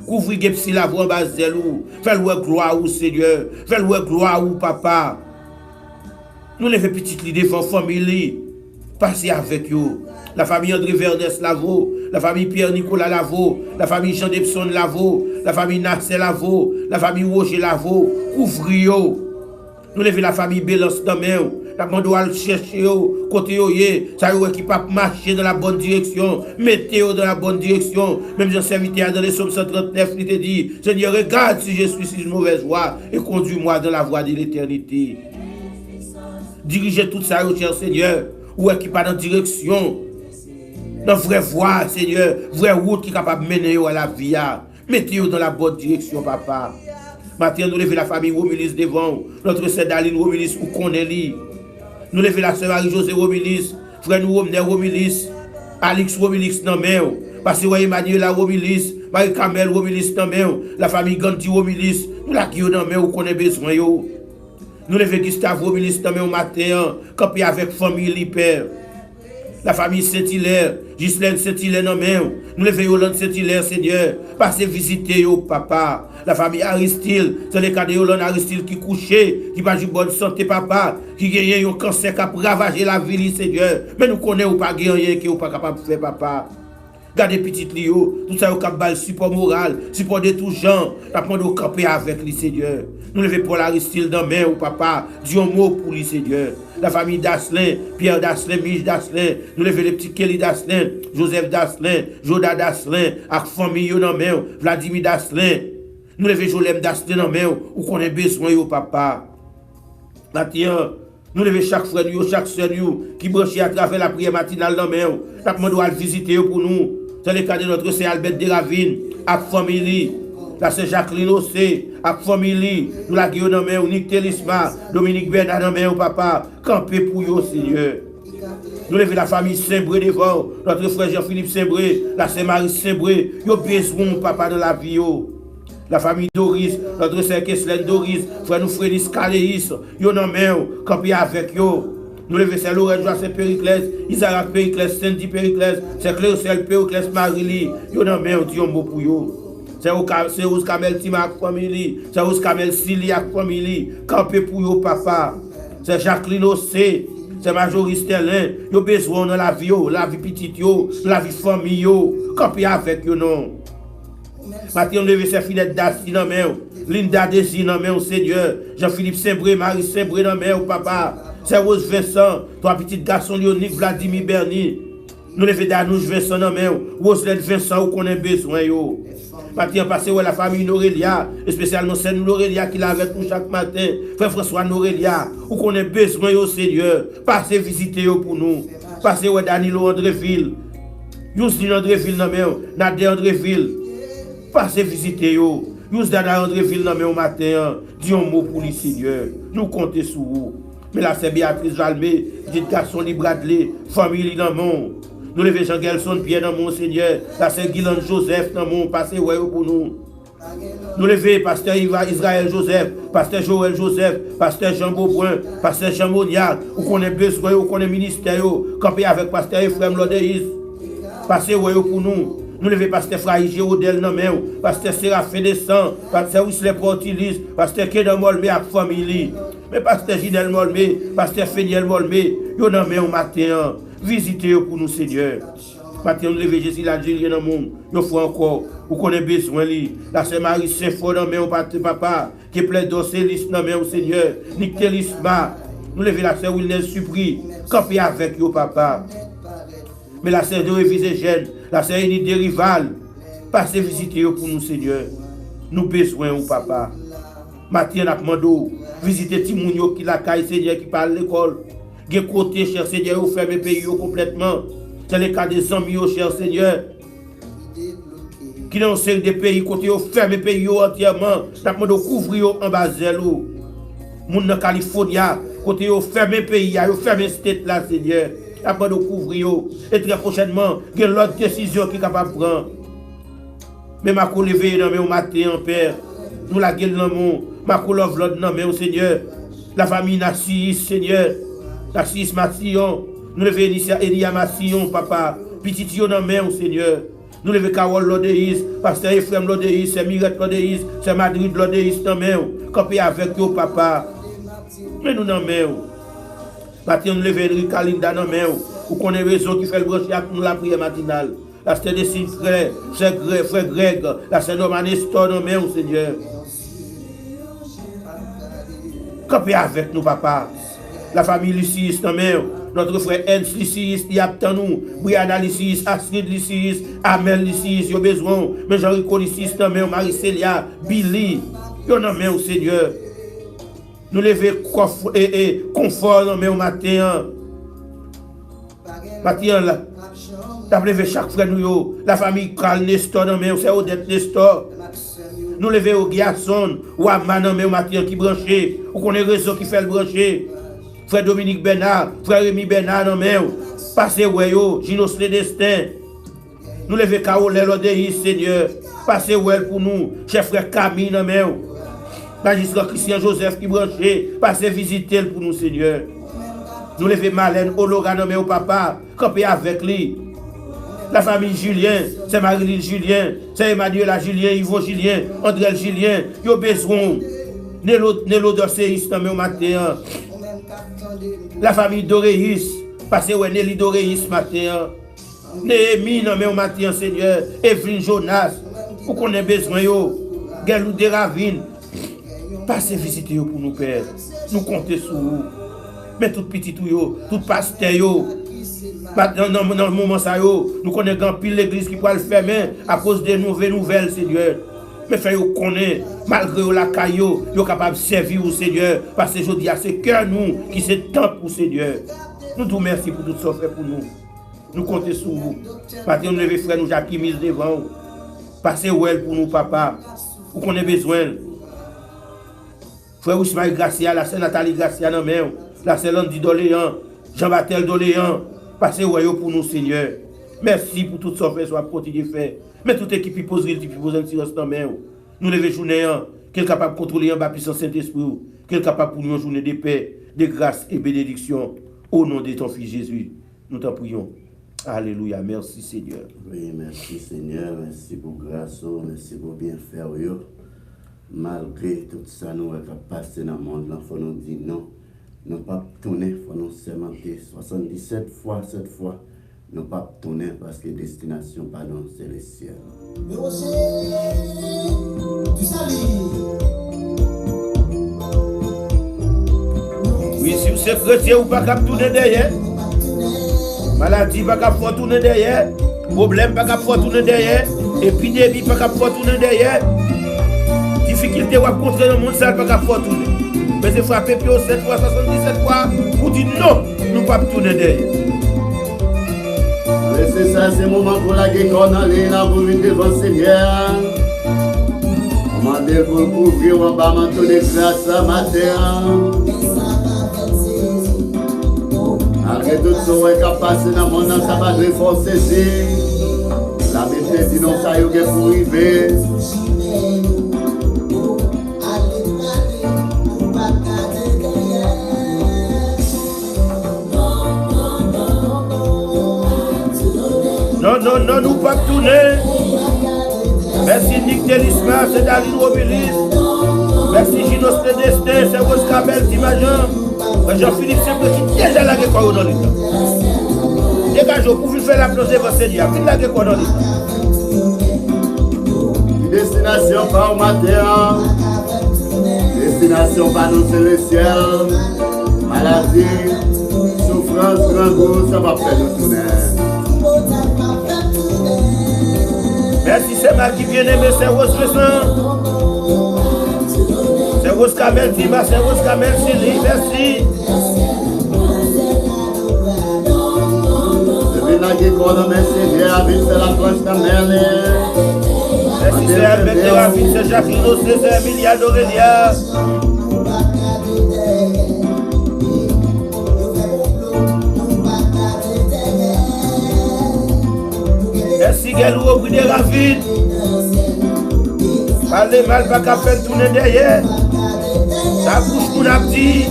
Couvrir Gepsi la voix en bas zèlou. Fais-le gloire au Seigneur. Fais-le gloire au papa. Nous levons petite lit devant famille. Passez avec eux. La famille André Verdes Lavo, la famille Pierre-Nicolas Lavo, la famille Jean Debson Lavo, la famille Nassel Lavo, la famille Roger Lavo, couvrez-vous. Nous levons la famille Bélance dans main, la demandons à chercher côté ça y est qui pas marcher dans la bonne direction, mettez-vous dans la bonne direction. Même Jean serviteur dans les Psaumes 139, il te dit, Seigneur, regarde si je suis sur une mauvaise voie et conduis-moi dans la voie de l'éternité. Dirigez tout ça, cher Seigneur, ou est qui pas dans la direction. Dans vraie voie, Seigneur, vraie route qui est capable de mener à la vie. Mettez-vous dans la bonne direction, papa. Maintenant, nous levons la famille Romilis devant. Notre sœur Daline Romilis, ou connaît-lui. Nous levons la sœur Marie-Josée Romilis, frère nous Romner Romilis, Alix Romilis dans main. Parce que Emmanuel Romilis, Marie-Camel Romilis dans main. La famille Ganti Romilis, nous la qui dans main, ou connaît besoin. Nous levons Gustave Romilis dans main au matin, campé avec famille Père. La famille Saint-Hilaire, Ghislaine Saint-Hilaire dans main. Nous levons Yolande Saint-Hilaire, Seigneur. Passez visiter, papa. La famille Aristide, c'est le cas de Yolande Aristide qui couchait, qui n'a pas de bonne santé, papa. Qui gagne un cancer qui a ravagé la vie, Seigneur. Mais nous connaissons pas rien qui n'est pas capable de faire, papa. Gardez petit Lio, tout ça au cap support moral, support de tout genre. Nous avons camper avec lui, Seigneur. Nous levons Paul Aristide dans main ou papa. Dis un mot pour lui, Seigneur. La famille d'Asselin, Pierre d'Asselin, Mich d'Asselin. Nous levons les petits Kelly d'Asselin, Joseph d'Asselin, Joda d'Asselin, avec famille dans main, Vladimir d'Asselin. Nous levons Jolem d'Asselin dans main ou qu'on a besoin, au papa. Maintenant, nous levons chaque frère, chaque soeur qui branche à travers la prière matinale dans main. Nous doit visiter pour nous. Dans le cas de notre Sœur Albert de Ravine, avec famille. La Sœur Jacqueline Ossé, avec famille, nous la Guillaume dans main, Nick Télisma, Dominique Bernard dans main, papa, campé pour vous, Seigneur. Nous levons la famille Saint-Bré devant, notre frère Jean-Philippe Saint-Bré, la Sœur Marie Saint-Bré, nous besoin, papa, de la vie. La famille Doris, notre Sœur Kesselène Doris, frère nous Frédéric Caléis, nous dans main, campé avec vous. Nous levons Sœur Lorraine Joacin Périclès, Isaac Périclès, Cindy Périclès, Sœur Cléocelle Périclès Marili, nous dans main, Dieu mot pour vous. C'est Rose Kamel Tima famille, c'est Rose Kamel Sili famille, campé pour yo papa. C'est Jacqueline Ossé, c'est Majorie Sterlin, yo besoin dans la vie petite yo, la vie famille yo, campé avec yo non. Maintenant on leve ses finettes d'Assi dans main, Linda Desi dans main Seigneur, Jean-Philippe Saint-Bré, Marie Saint-Bré dans main papa. C'est Rose Vincent, toi petit garçon Léonique Vladimir Berni. Nous levons Danouche Vincent dans main, Roselyne Vincent où qu'on a besoin yo. Maintenant, passé la famille Norelia, spécialement c'est Norelia qui l'a avec nous chaque matin. Frère François Norelia, où qu'on a besoin au Seigneur. Passez visiter pour nous. Passez Danilo Andréville. Yousdine Andréville, Nadia Andréville. Passez visiter yo. Yousdana Andréville au matin. Dis un mot pour le Seigneur. Nous comptons sur vous. Mais là, c'est Béatrice Valmé, dit garçon Bradley, famille dans le monde. Nous levons Jean Gelson Pierre dans mon Seigneur. La Sœur Guylaine Joseph dans mon passé pour nous. Nous levons Pasteur Israël Joseph, Pasteur Joël Joseph, Pasteur Jean Beaubrun, Pasteur Jean Moniac, où qu'on a besoin, où qu'on a ministère, campé avec Pasteur Ephraim Lodéis. Passez pour nous. Nous levons Pasteur Fraï Géodel dans main, Pasteur Séraphin Descend, Pasteur Wisley Portilis, Pasteur Kédan Molmé avec famille. Mais Pasteur Ginel Molmé, Pasteur Féniel Molmé, yo dans main au matin. Visitez pour nous, Seigneur. Maintenant, nous levons Jésus la Julien dans le monde. Nous faut encore, vous connaissez besoin. La Sœur Marie Saint-Fort dans mon papa, qui plaît d'Océlis dans mon Seigneur. Nick Télisma. Nous levons la Sœur Wilner Supri, campé avec vous, papa. Mais la Sœur de Révisé la Sœur Enid de Rival, passez visiter pour nous, Seigneur. Nous besoin, papa. Maintenant, nous demandons, visitez Timounio qui la caille, Seigneur, qui parle l'école. Des côtés, cher Seigneur, vous fermez le pays complètement. C'est le cas des amis, cher Seigneur. Qui dans série des pays, côté, vous fermez le pays entièrement. Nous demandons couvrir en bas de l'eau. Moun dans Californie, côté, vous fermez le pays, vous fermez le state là, Seigneur. Nous demandons couvrir. Et très prochainement, il y a l'autre décision qui est capable de prendre. Mais ma levé dans mon matin, en Père. Nous la gueule dans mon. Ma love l'autre dans mon Seigneur. La famille Nassis, Seigneur. Nassis Massillon. Nous levons Elia Massillon, papa. Petit yo dans main, Seigneur. Nous levons Carole Lodéis, Pasteur Ephraim Lodéis, c'est Mirette Lodéis, c'est Madrid Lodéis dans main. Campé avec yo, papa. Mais nous dans main. Maintenant, nous levons Enrique Kalinda dans main. Ou qu'on ait raison qui fait le brancher avec nous la prière matinale. La Sœur de Sintré, frère Greg, la Sœur Norman Nestor dans main, Seigneur. Campé avec nous, papa. La famille Lycis, notre frère Ernst Lycis, il attend nous. Brianna Lycis, Astrid Lycis, Amel Lycis, il y a besoin. Mais Jean-Rico Lycis, Marie-Célia, Billy, il y a au Seigneur. Nous levons confort au matin. Matin, là, nous levons chaque frère, la famille Carl Nestor, c'est Odette Nestor. Nous levons au garçon, ou à Manon, au matin qui branché, ou qu'on ait réseau qui fait le brancher. Frère Dominique Bernard, frère Rémi Bernard, non mais, passez Weyo, Ginos le destin. Nous levons Carole Lodéis, Seigneur. Passez Well pour nous, chef frère Camille, non mais. Magistrat Christian Joseph qui branché, passez visiter pour nous, Seigneur. Nous levons Marlène Olora, non mais au papa, campé avec lui. La famille Julien, c'est Marie-Lise Julien, c'est Emmanuel Julien, Yvon Julien, André Julien, ils ont besoin. Nélo d'Océis, non mais au matin. La famille Doréis, passez où Nelly Doréis matin. Néhémie, non mais au matin, Seigneur. Evelyne Jonas, pour qu'on ait besoin, yo. Guerlou de Ravine. Passez visiter pour nous, Père. Nous comptons sur vous. Mais tout petit tout pasteur, dans le moment ça, nous connaissons pile l'église qui peut le fermer à cause des nouvelles, Seigneur. Mais faites-vous connaître, malgré la caillou, vous êtes capable de servir au Seigneur. Parce que je dis à ce cœur, nous, qui c'est temps pour Seigneur. Nous vous remercions pour tout ça fait pour nous. Nous comptons sur vous. Parce que nous devons frère nous Jacques qui mise devant vous. Passez well pour nous, papa. Vous connaissez besoin. Frère Ismaël Gracia, la sœur Nathalie Gracia, non mais la sœur Landy Doléan, Jean-Baptiste Doléan. Passez well pour nous, Seigneur. Merci pour tout ça fait, soit quotidien fait. Mais toute équipe qui pose un silence dans main. Nous levons journée, qu'elle est capable de contrôler en bas puissance Saint-Esprit, qu'elle est capable pour nous une journée de paix, de grâce et bénédiction. Au nom de ton Fils Jésus, nous t'en prions. Alléluia, merci Seigneur. Oui, merci Seigneur, merci pour grâce, merci pour bien faire. Malgré tout ça, nous avons passé dans le monde, il faut nous dire non. Nous ne pouvons pas tourner, il faut nous sémenter 77 fois, 7 fois. Nous ne pouvons pas tourner parce que destination, pardon, c'est le ciel. Oui, si vous êtes chrétien, vous ne pouvez pas tourner derrière. Maladie, vous ne pouvez pas tourner derrière. Problème, vous ne pouvez pas tourner derrière. Épidémie, vous ne pouvez pas tourner derrière. Difficulté, vous rencontrez dans le monde, ça ne pouvez pas tourner. Mais c'est frappé puis au 7 fois, 77 fois, pour dire non, nous ne pouvons pas tourner derrière. C'est ça, c'est le moment pour la guerre qu'on a là pour venir devant le Seigneur. Demandez pour couvrir en bas manteau de grâce à matin. Malgré tout ce qui est passé dans le monde, ça va de force saisir. La Bible dit non, ça y est pour arriver. Non, nous pas tourner. Merci Nick Delisma, c'est David Robilis. Merci Ginos Destin, c'est Rose Cabel, Timajan. Jean-Philippe Semple qui déjà la guerre dans l'État. Dégagez, vous pouvez faire l'applaudir votre Seigneur. Vous la guerre dans l'État. Destination par au matin. Destination par nous, c'est le ciel. Maladie, souffrance, grand goût, ça va faire nous tourner. Merci, c'est ma qui vient aimer, c'est Rose Vincent. C'est Rose Kamel Tima, c'est Rose Kamel Sili, merci. Depuis la guerre qu'on a mis, c'est la planche de mer. Merci, c'est Albert Teravine, c'est Jacqueline Ossé, c'est Emilia Dorelia. Merci, Galou, au bout des ravines. Parlez mal, pas qu'à faire tourner derrière. Ça bouge pour la petite.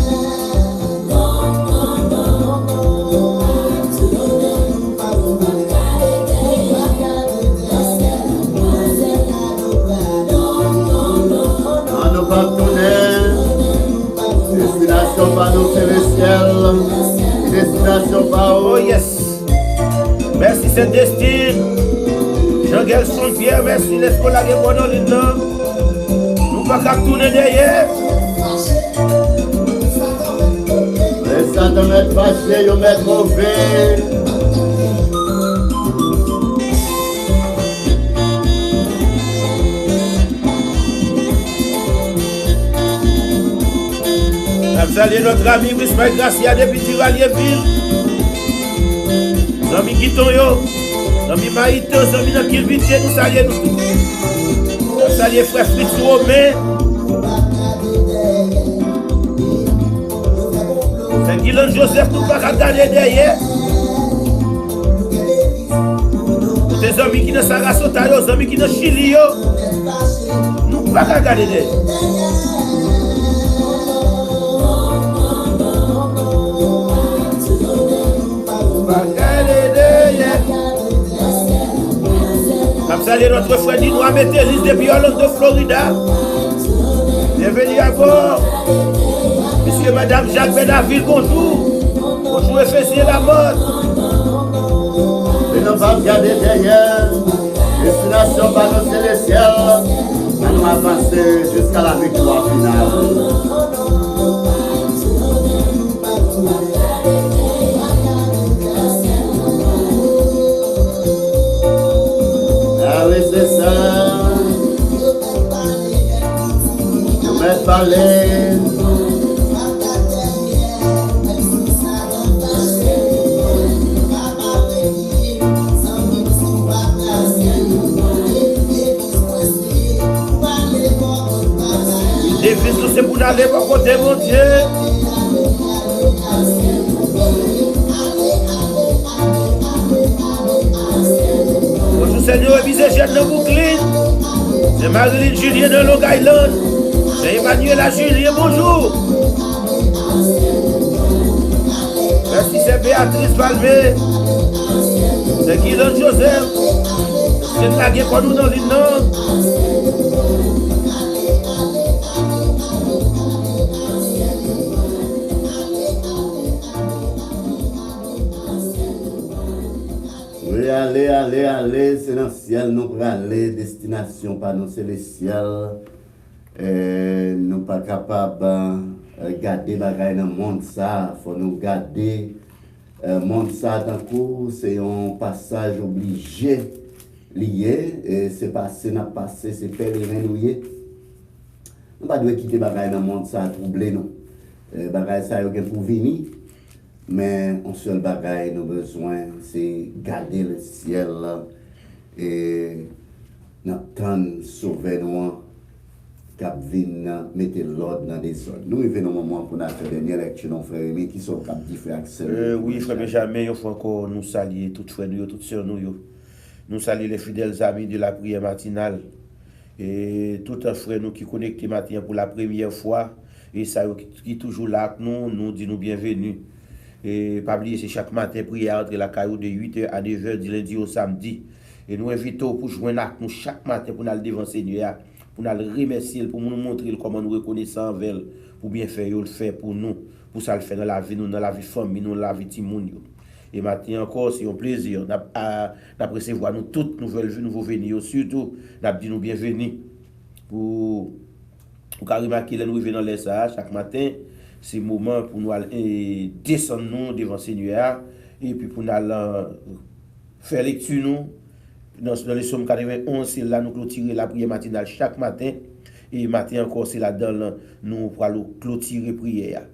Non, nous pas tourner. Destination par nous, c'est le ciel. Destination par Oh yes. Merci, c'est Destin. Jean-Gelson Pierre, merci, laisse-moi la guerre pour nous. Nous pas qu'à tourner derrière. Les ça de mettre fâché, ils mettent mauvais. Salut notre ami Ismaël Gracia depuis Tiralieville. Zami Guiton yo. Zami Maïto, Zami Nakil Vitier, nous saluons nous tous. Nous saluons frère Fritz Romain. C'est Guilain Joseph, nous pas regarder derrière. Pour tes amis qui sont Sarasota, les amis qui sont Chili, nous pas regarder derrière. Salut notre frère Dinois Métélis depuis Orlando, Florida. Bienvenue à bord. Monsieur et Madame Jacques Benaville, bonjour. Bonjour, Ephésiens la mode. Et nous pas regarder derrière. Destination par nous, c'est le ciel. Allons avancer jusqu'à la victoire finale. Ah oui, c'est ça. Je vais parler. Les fils, nous, c'est pour aller pour côté, mon Dieu. Bonjour Seigneur, et visage de Brooklyn. C'est Marilyn Julien de Long Island. C'est Emmanuel à Julien, bonjour. Merci, c'est Béatrice Palmé. C'est Guillaume Joseph. C'est une lague pour nous dans l'île Nord. Oui, allez, c'est dans le ciel, nous pour aller, destination par nous, c'est le ciel. Nous pas capables de garder bagaille dans le monde, ça, faut nous garder le monde, ça, d'un coup, c'est un passage obligé, lié, et c'est passé, n'a passé, c'est pèlerin, nous y est. Nous pas devons quitter bagaille dans le monde, ça, troubler nous. Bagaille, ça, il y a pour venir. Mais un seul bagaille, nous besoin, c'est garder le ciel et n'attendre sauver nous, cap vin mettre l'ordre dans des zones. Nous venons au moment pour nous faire dernière lecture, nos frères amis qui sont cap frère Axel. Oui, frère Benjamin, il faut encore nous saluer, toutes frères nous, toutes sœurs nous. Nous saluer les fidèles amis de la prière matinale. Et tout un frère nous qui connectent matin pour la première fois. Et ça qui toujours là avec nous, nous dit nous bienvenue. Et pas oublier, c'est chaque matin prière entre la caillou de 8h à 9h du lundi au samedi. Et nous invitons pour joindre avec nous chaque matin pour nous devant Seigneur, pour nous remercier, pour nous montrer comment nous reconnaissons envers pour bien faire, le faire pour nous, pour ça le faire dans la vie, nous, dans la vie famille, nous, dans la vie timoun. Et maintenant encore, c'est un plaisir d'apprécier voir nous toutes nouvelles vues, nouveaux venir, surtout, dit nous bienvenue pour carrément qu'il nous revenons dans les chaque matin. C'est le moment pour nous descendre nous devant le Seigneur et puis pour nous faire lecture nous dans les Psaumes 91, c'est là nous clôturer la prière matinale chaque matin et matin encore c'est là-dedans nous pour clôturer la prière.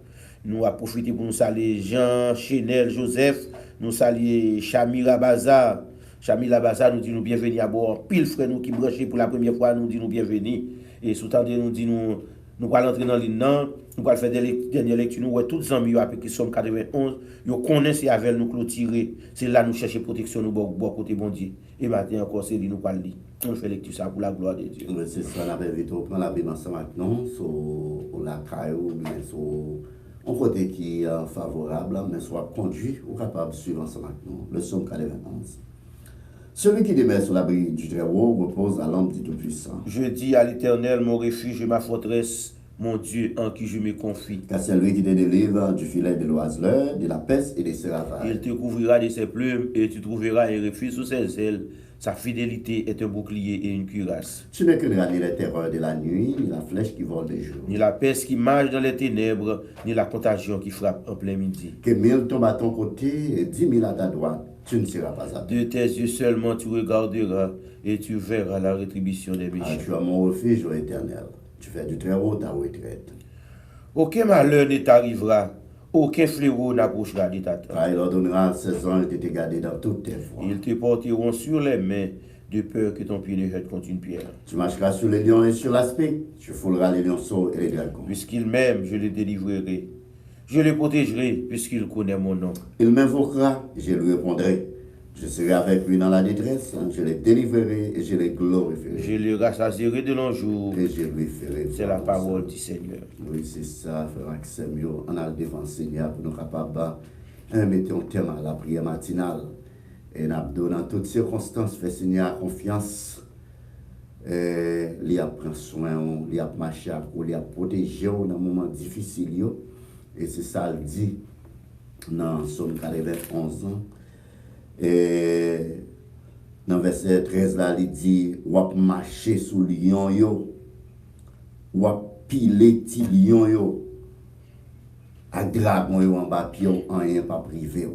Nous avons profité pour nous saluer Jean, Chenel, Joseph, nous saluer Chamila Bazar. Chamila Bazar nous dit nous bienvenue à bord. Pile frère nous qui branché pour la première fois nous dit nous bienvenue et sous-tendu nous dit nous allons entrer dans l'île, nous allons faire des dernières lectures, nous allons tous les amis qui sont 91, nous connaissons avec nous clôturer. C'est là nous chercher protection, nous bon côté bon Dieu. Et maintenant encore, c'est lui nous parle. On fait lecture ça pour la gloire de Dieu. C'est ça, on avait vite prendre la Bible ensemble avec nous, sur la caillou, mais sur un côté qui est favorable, mais soit conduit ou capable de suivre ensemble avec nous. Le Psaume 91. Celui qui demeure sur l'abri du Très-Haut repose à l'ombre du Tout-Puissant. Je dis à l'Éternel, mon refuge et ma forteresse, mon Dieu en qui je me confie. Car c'est lui qui te délivre du filet de l'oiseleur, de la peste et des séravages. Il te couvrira de ses plumes et tu trouveras un refuge sous ses ailes. Sa fidélité est un bouclier et une cuirasse. Tu ne craindras ni les terreurs de la nuit, ni la flèche qui vole des jours. Ni la peste qui marche dans les ténèbres, ni la contagion qui frappe en plein midi. Que 1000 tombent à ton côté et 10 000 à ta droite, tu ne seras pas abattu. De tes yeux seulement tu regarderas et tu verras la rétribution des méchants. Tu as mon refuge, ô Éternel. Tu fais du Très-Haut ta retraite. Aucun malheur ne t'arrivera, aucun fléau n'approchera de ta tente. Car il ordonnera à ses anges de te garder dans toutes tes voies. Ils te porteront sur les mains, de peur que ton pied ne heurte contre une pierre. Tu marcheras sur les lions et sur l'aspic. Tu fouleras les lionceaux et les dragons. Puisqu'il m'aime, je le délivrerai. Je le protégerai, puisqu'il connaît mon nom. Il m'invoquera, je lui répondrai. Je serai avec lui dans la détresse, je le délivrerai et je le glorifierai. Je le rassasierai de longs jours. Et je lui ferai. C'est la parole du Seigneur. Oui, c'est ça, frère Axel. On a le devant le Seigneur pour nous capables de mettre un thème à la prière matinale. Et nous dans toutes circonstances, fait Seigneur confiance. Il a pris soin, il a marché, il a protégé dans un moment difficile. Et c'est ça, il dit dans Psaume 91 ans. Et dans verset 13, là, il dit, « Wap marcher sous lion, yo. » ou à piler ti lion yo, à dragon yo en bas, puis en rien pas privé.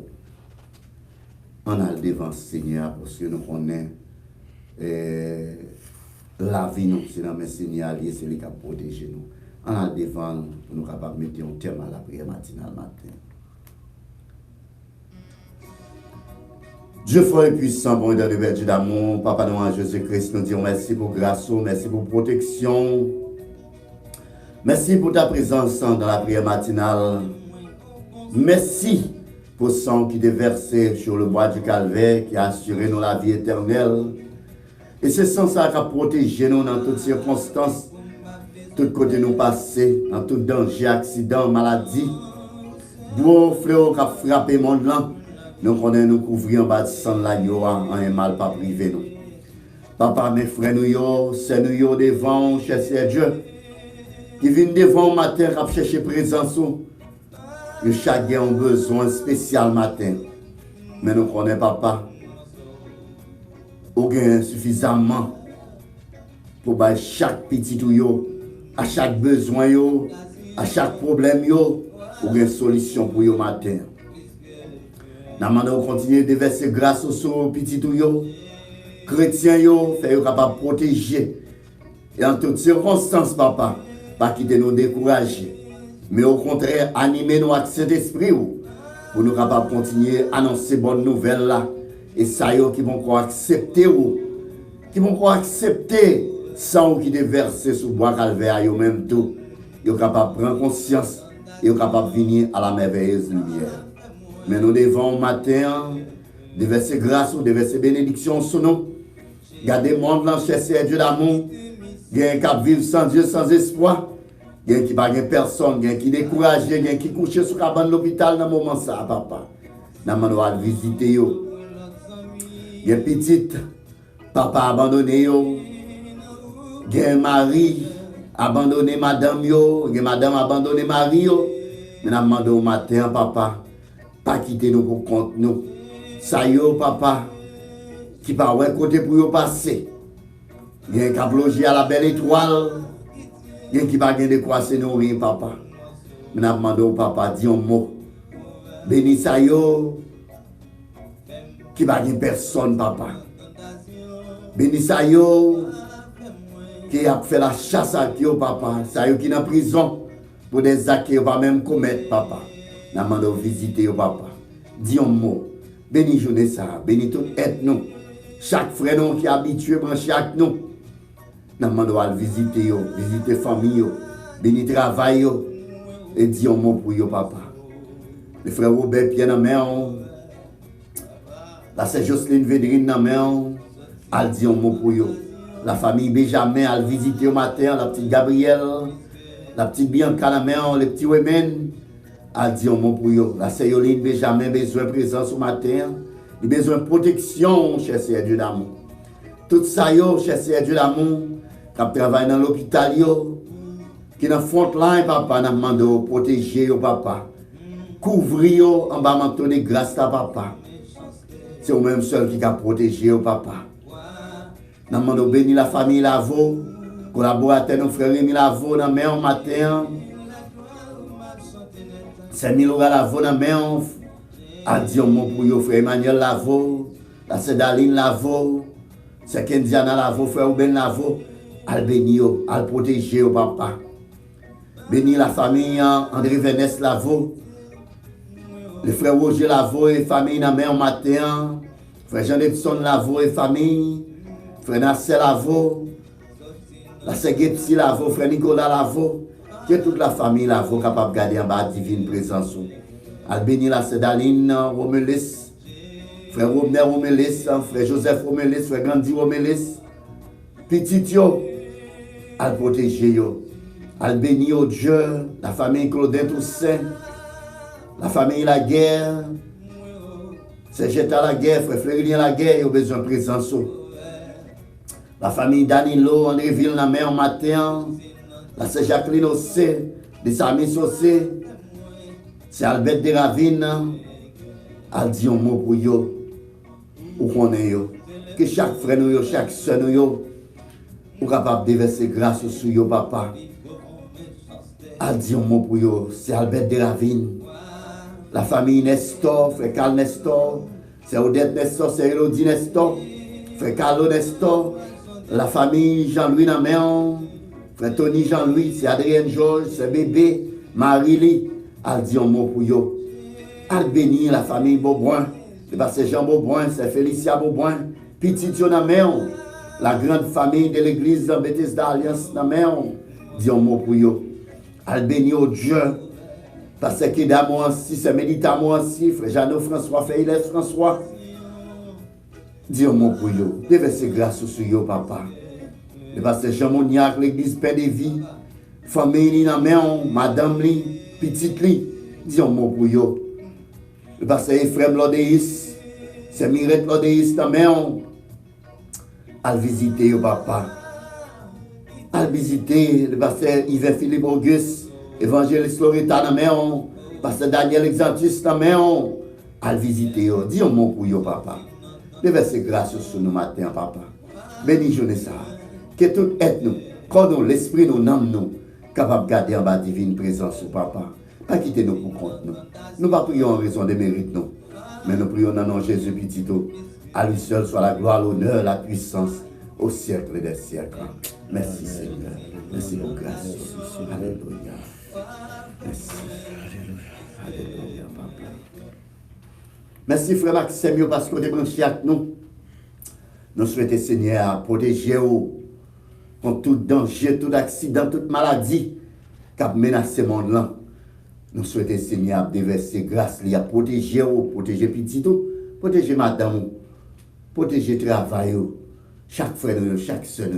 On a le devant Seigneur parce que nous connaissons la vie, nous, c'est dans le Seigneur, c'est lui qui a protégé nous. On a le devant pour nous capables de mettre un terme à la prière matinale matin. Dieu fort et puissant, bon et dans le Père Dieu d'amour, Papa nous en Jésus-Christ, nous disons merci pour grâce, merci pour protection. Merci pour ta présence dans la prière matinale. Merci pour le sang qui est versé sur le bois du calvaire, qui a assuré nous la vie éternelle. Et c'est sans ça qui a protégé nous dans toutes circonstances, tout côté nous passer, dans tout danger, accident, maladie. Bon frère qui a frappé le monde là, nous connaissons nous couvrir en bâtissant la yoa, en un mal pas privé nous. Papa, mes frères, nous c'est nous devant, cher Dieu, qui viennent devant matin, qui chercher présence. Chacun a un besoin spécial matin. Mais nous connaissons papa. Nous avons suffisamment pour chaque petit ou à chaque besoin, à chaque problème, nous avons une solution pour le matin. Nous allons continuer de verser grâce aux petits ou chrétiens, faire capable de protéger. Et en toutes circonstances, papa, pas quitter nous décourager. Mais au contraire, animer nous avec cet esprit pour nous capables de continuer à annoncer bonnes nouvelles là. Et ça, qui vont accepter qui vont accepter sans qui déverser sous bois calvaire, yo même tout. Ils sont capables de prendre conscience et ils sont capables de venir à la merveilleuse lumière. Mais nous devons au matin déverser grâce, déverser bénédiction sur nous. Garder le monde là, chercher Dieu d'amour. Il y a un cap vivre sans Dieu, sans espoir. Il y a qui n'a personne, il y a qui découragé, il y a qui couché sur la cabane de l'hôpital dans le moment ça, papa. Nous allons visiter. Il y a petit papa abandonné. Il y a un mari abandonné madame. Il y a madame abandonné mari. Mais nous demandons au matin, papa, pas quitter nous pour compte nous. Ça y est, papa, qui part un côté pour y passer. Il y a un cap logé à la belle étoile. Il y a qui va gagner de quoi se nourrir, papa. Mais nous demandons au papa, dis un mot. Bénis ça yo, qui va gagner personne, papa. Bénis ça yo, qui a fait la chasse à qui, papa. Ça yo qui est en prison pour des actes qu'il ne va pas même commettre, papa. Nous demandons visiter, papa. Dis un mot. Bénis journée ça, bénis tout être nous. Chaque frère nous qui est habitué à chaque nous. Nous demandons à visiter, visiter famille, bénir travail, et dire un mot pour vous, papa. Le frère Robert Pierre dans la main, la sœur Jocelyne Védrine dans la main, elle dit un mot pour vous. La famille Benjamin, elle visite au matin, la petite Gabrielle, la petite Bianca dans la main, le petit Wemen, elle dit un mot pour vous. La sœur Yoline Benjamin, besoin de présence au matin, il a besoin de protection, cher Seigneur Dieu d'amour. Tout ça, cher Seigneur Dieu d'amour, qui travaille dans l'hôpital, qui est dans la front line, papa, nous demandons de protéger, papa. Couvrir en bas manteau de grâce, papa. C'est au même seul qui a protégé, papa. Nous demandons de bénir la famille Lavo, collaborateur, nos frères Rémi Lavo, dans la main matin. C'est Milora Lavo dans la main. A dit un mot pour vous, frère Emmanuel Lavo, la sœur Daline Lavo, c'est Kendiana Lavo, frère Ruben Lavo. Al bénir, al protéger, papa. Bénir la famille André Vénès Lavo, le frère Roger Lavo et famille dans la matin, frère Jean-Edson Lavo et famille, frère Nasser Lavo, la sœur Gepsi Lavo, frère Nicolas Lavo, que toute la famille Lavo capable de garder en bas divine présence. Al bénir la sœur Daline Romelis, frère Robner Romelis, frère Joseph Romelis, frère Gandhi Romelis, petit yo. Al protéger yo, al bénir Dieu, la famille Claudin Toussaint, la famille La Guerre, c'est Jetta La Guerre, frère Flérilien La Guerre, il a besoin de présence. La famille Danilo, Andréville la mer matin, la sœur Jacqueline Ossé, des amis Ossé, c'est Albert de Ravine, al dit un mot pour yo, ou qu'on est yo, que chaque frère nous yo, chaque soeur nous yo, ou capable de verser grâce sur yo papa. a dit un mot pour eux, c'est Albert de Ravine. La famille Nestor, frère Carl Nestor, c'est Odette Nestor, c'est Elodie Nestor, frère Carlo Nestor, la famille Jean-Louis Naméon, frère Tony Jean-Louis, c'est Adrien Georges, c'est bébé, Marie-Lie, a dit un mot pour eux. Al bénir la famille Beaubrun, c'est Jean Beaubrun, c'est Félicia Beaubrun, petit Naméon, la grande famille de l'église de Bethesda Alliance Naméon, dit un mot pour eux. Al bénir Dieu, parce que d'amour aussi, c'est médita moi aussi, frère Jeannot François, frère Hilaire François, dit un mot pour eux. Déversez grâce sur eux, papa. Parce que Jean Moniac, l'église Père des Vies, famille Naméon, madame Li, petite Li, dit un mot pour eux. Parce que Ephraim Lodéis, c'est Mirette Lodéis, Naméon, al visiter au papa. Al visiter le pasteur Yves Philippe Auguste, évangéliste Loretta Naméon, pasteur Daniel Exantus Naméon, al visiter au. Dis un mot pour yo papa. Déversez grâce sur nous matin papa. Bénis journée ça. Que tout être nous, quand nous, l'esprit nous, n'âme nous, capable de garder en bas divine présence au papa. Pas quitter nous pour compte nous. Nous pas prions en raison des mérites nous. Mais nous prions dans nom de Jésus petit. À lui seul soit la gloire, l'honneur, la puissance au siècle des siècles. Merci Seigneur. Merci pour grâce. Alléluia. Merci. Alléluia, papa. Merci frère Maxime parce que vous êtes branché avec nous. Nous souhaitons Seigneur protéger vous contre tout danger, tout accident, toute maladie qui a menacé le monde là. Nous souhaitons Seigneur déverser grâce, à protéger vous, protéger petit tout, protéger madame, protéger le travail, chaque frère, chaque soeur,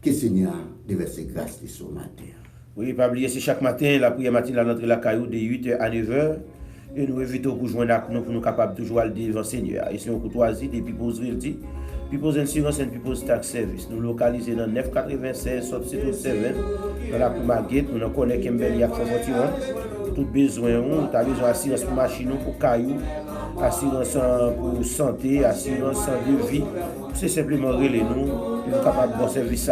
que Seigneur déverse grâce sur matin. Oui, pas oublier, c'est chaque matin, la prière matinale l'entrée la caillou de 8h à 9h. Et nous évitons pour joindre avec nous, pour nous capables toujours aller devant le Seigneur. Ici, on courtoisie, depuis Pipos Realty, Pipos Insurance et Pipos Tax Service. Nous localisons dans 996, sortie de 7, dans la Poumaguette, nous connaissons Kembeli à Fonfortiwan. Tout besoin, tu as besoin d'assurance pour machine, pour caillou, assurance pour santé, assurance de vie. C'est simplement relais nous, et nous sommes capables de bon service.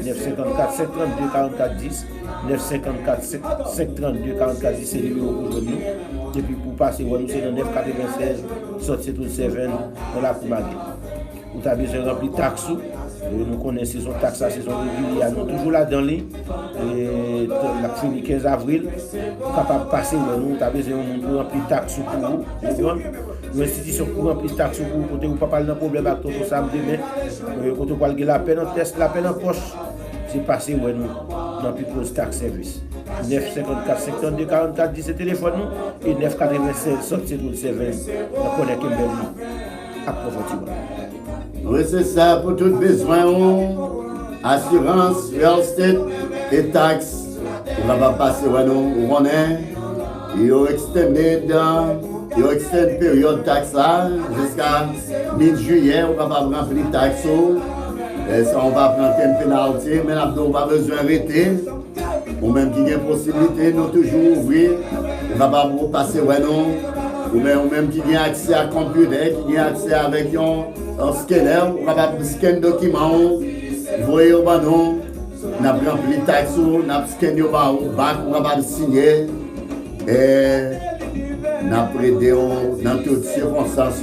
954 732 44 10, 954 732 44 10, c'est le numéro pour nous. Et puis pour passer, nous c'est dans 996, sortie de 7, dans la Poumaguette. Vous avez besoin de remplir taxes. Nous connaissons saison taxe, saison régulière. Nous toujours là dans les la fin du 15 avril. Capable de passer, nous avons besoin de remplir taxes pour vous. L'institution pour remplir taxes pour vous. Côté où pas parler d'un problème avec tout ça demain. Côté où pas la peine en test, la peine en poche. C'est passé nous dans Pipos Tax Service. 954 52 44 10 téléphone nous et 996 sortie de 7. On connaît Kembeli à Fonfortiwan. Oui, c'est ça pour tout besoin. Assurance, real estate et taxes. On va pas passer, on est. Il y a extended période taxe là jusqu'à mi-juillet. On va pas remplir taxe. Et ça, on va prendre une pénalité. Mais on n'a pas besoin d'arrêter. Ou même qui a une possibilité, nous toujours ouvrir. On va pas passer, ou même qui a accès à computer, qui a accès avec un scanner, on va scanner document, voyez au banon, on a rempli le taxe, on a scanné au bac, on va signer, et on a prêté dans toutes circonstances,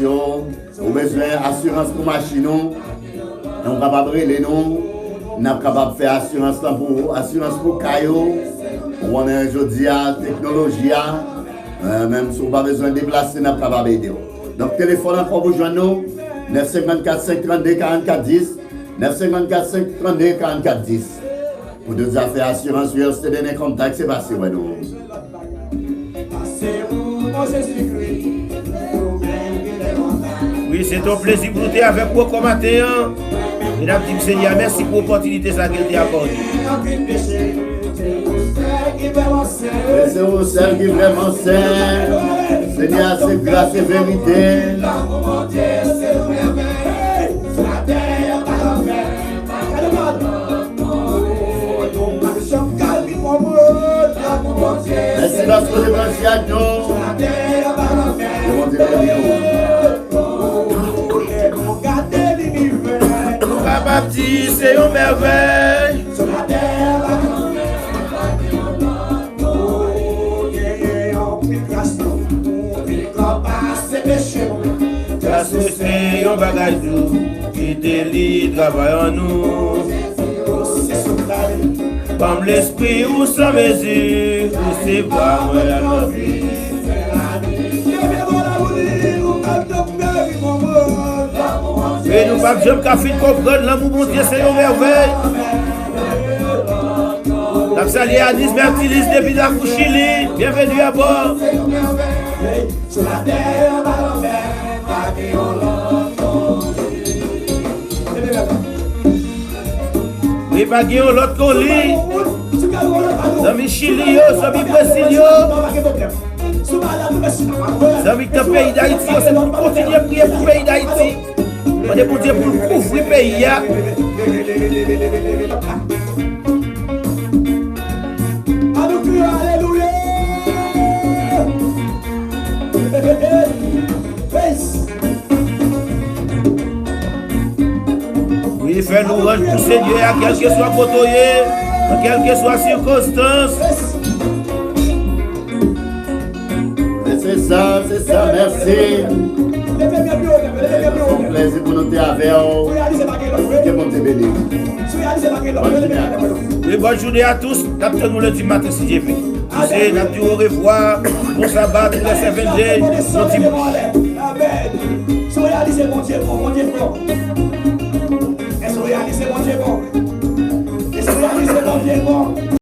on a besoin d'assurance pour machine, on va pas brûler nous, on a capable de faire assurance pour caillou, on a aujourd'hui la technologie. Même si on n'a pas besoin de déplacer, on n'a pas d'aider. Donc, téléphone encore pour joindre nous, 954 532 44 10, 954 532 44 10. Pour deux affaires assurance, vous avez donné contact, c'est passé, nous. Oui, c'est un plaisir pour nous avec vous comme matin. Mesdames et messieurs, merci pour l'opportunité que vous avez accordée. C'est vous seul qui est vraiment saint. Seigneur, c'est grâce et vérité. Merci parce que vous êtes branchés à nous. Papa petit, c'est une merveille. yon bagage tout, qui te lit, travaille en nous. Comme l'esprit ou sans mesure, ou c'est pas moi la vie. Et nous pas besoin de café de comprendre, l'amour mon Dieu c'est une merveille. La salué Anis Bertilis depuis la Chili, bienvenue à bord. Et pas de l'autre colis. Dans mes Chili, dans mes Brésil, dans mes pays d'Haïti, c'est pour continuer à prier pour le pays d'Haïti. On est pour dire pour couvrir le pays. Alléluia. Oui, fait nous rendre pour Seigneur, à quel que soit côtoyé, à quelle que soit circonstance. C'est ça, merci. C'est un plaisir pour nous avec vous. Que bon te bénisse. Oui, bonne journée à tous. Nous le lundi matin si Dieu veut. C'est nous dit au revoir. Bon sabbat, tous les 7 days. Bon dimanche. Amen. Soyez réalisé, mon Dieu, mon Dieu, bon. Et soyez réalisé, mon Dieu, bon. Et soyez réalisé, mon Dieu, bon.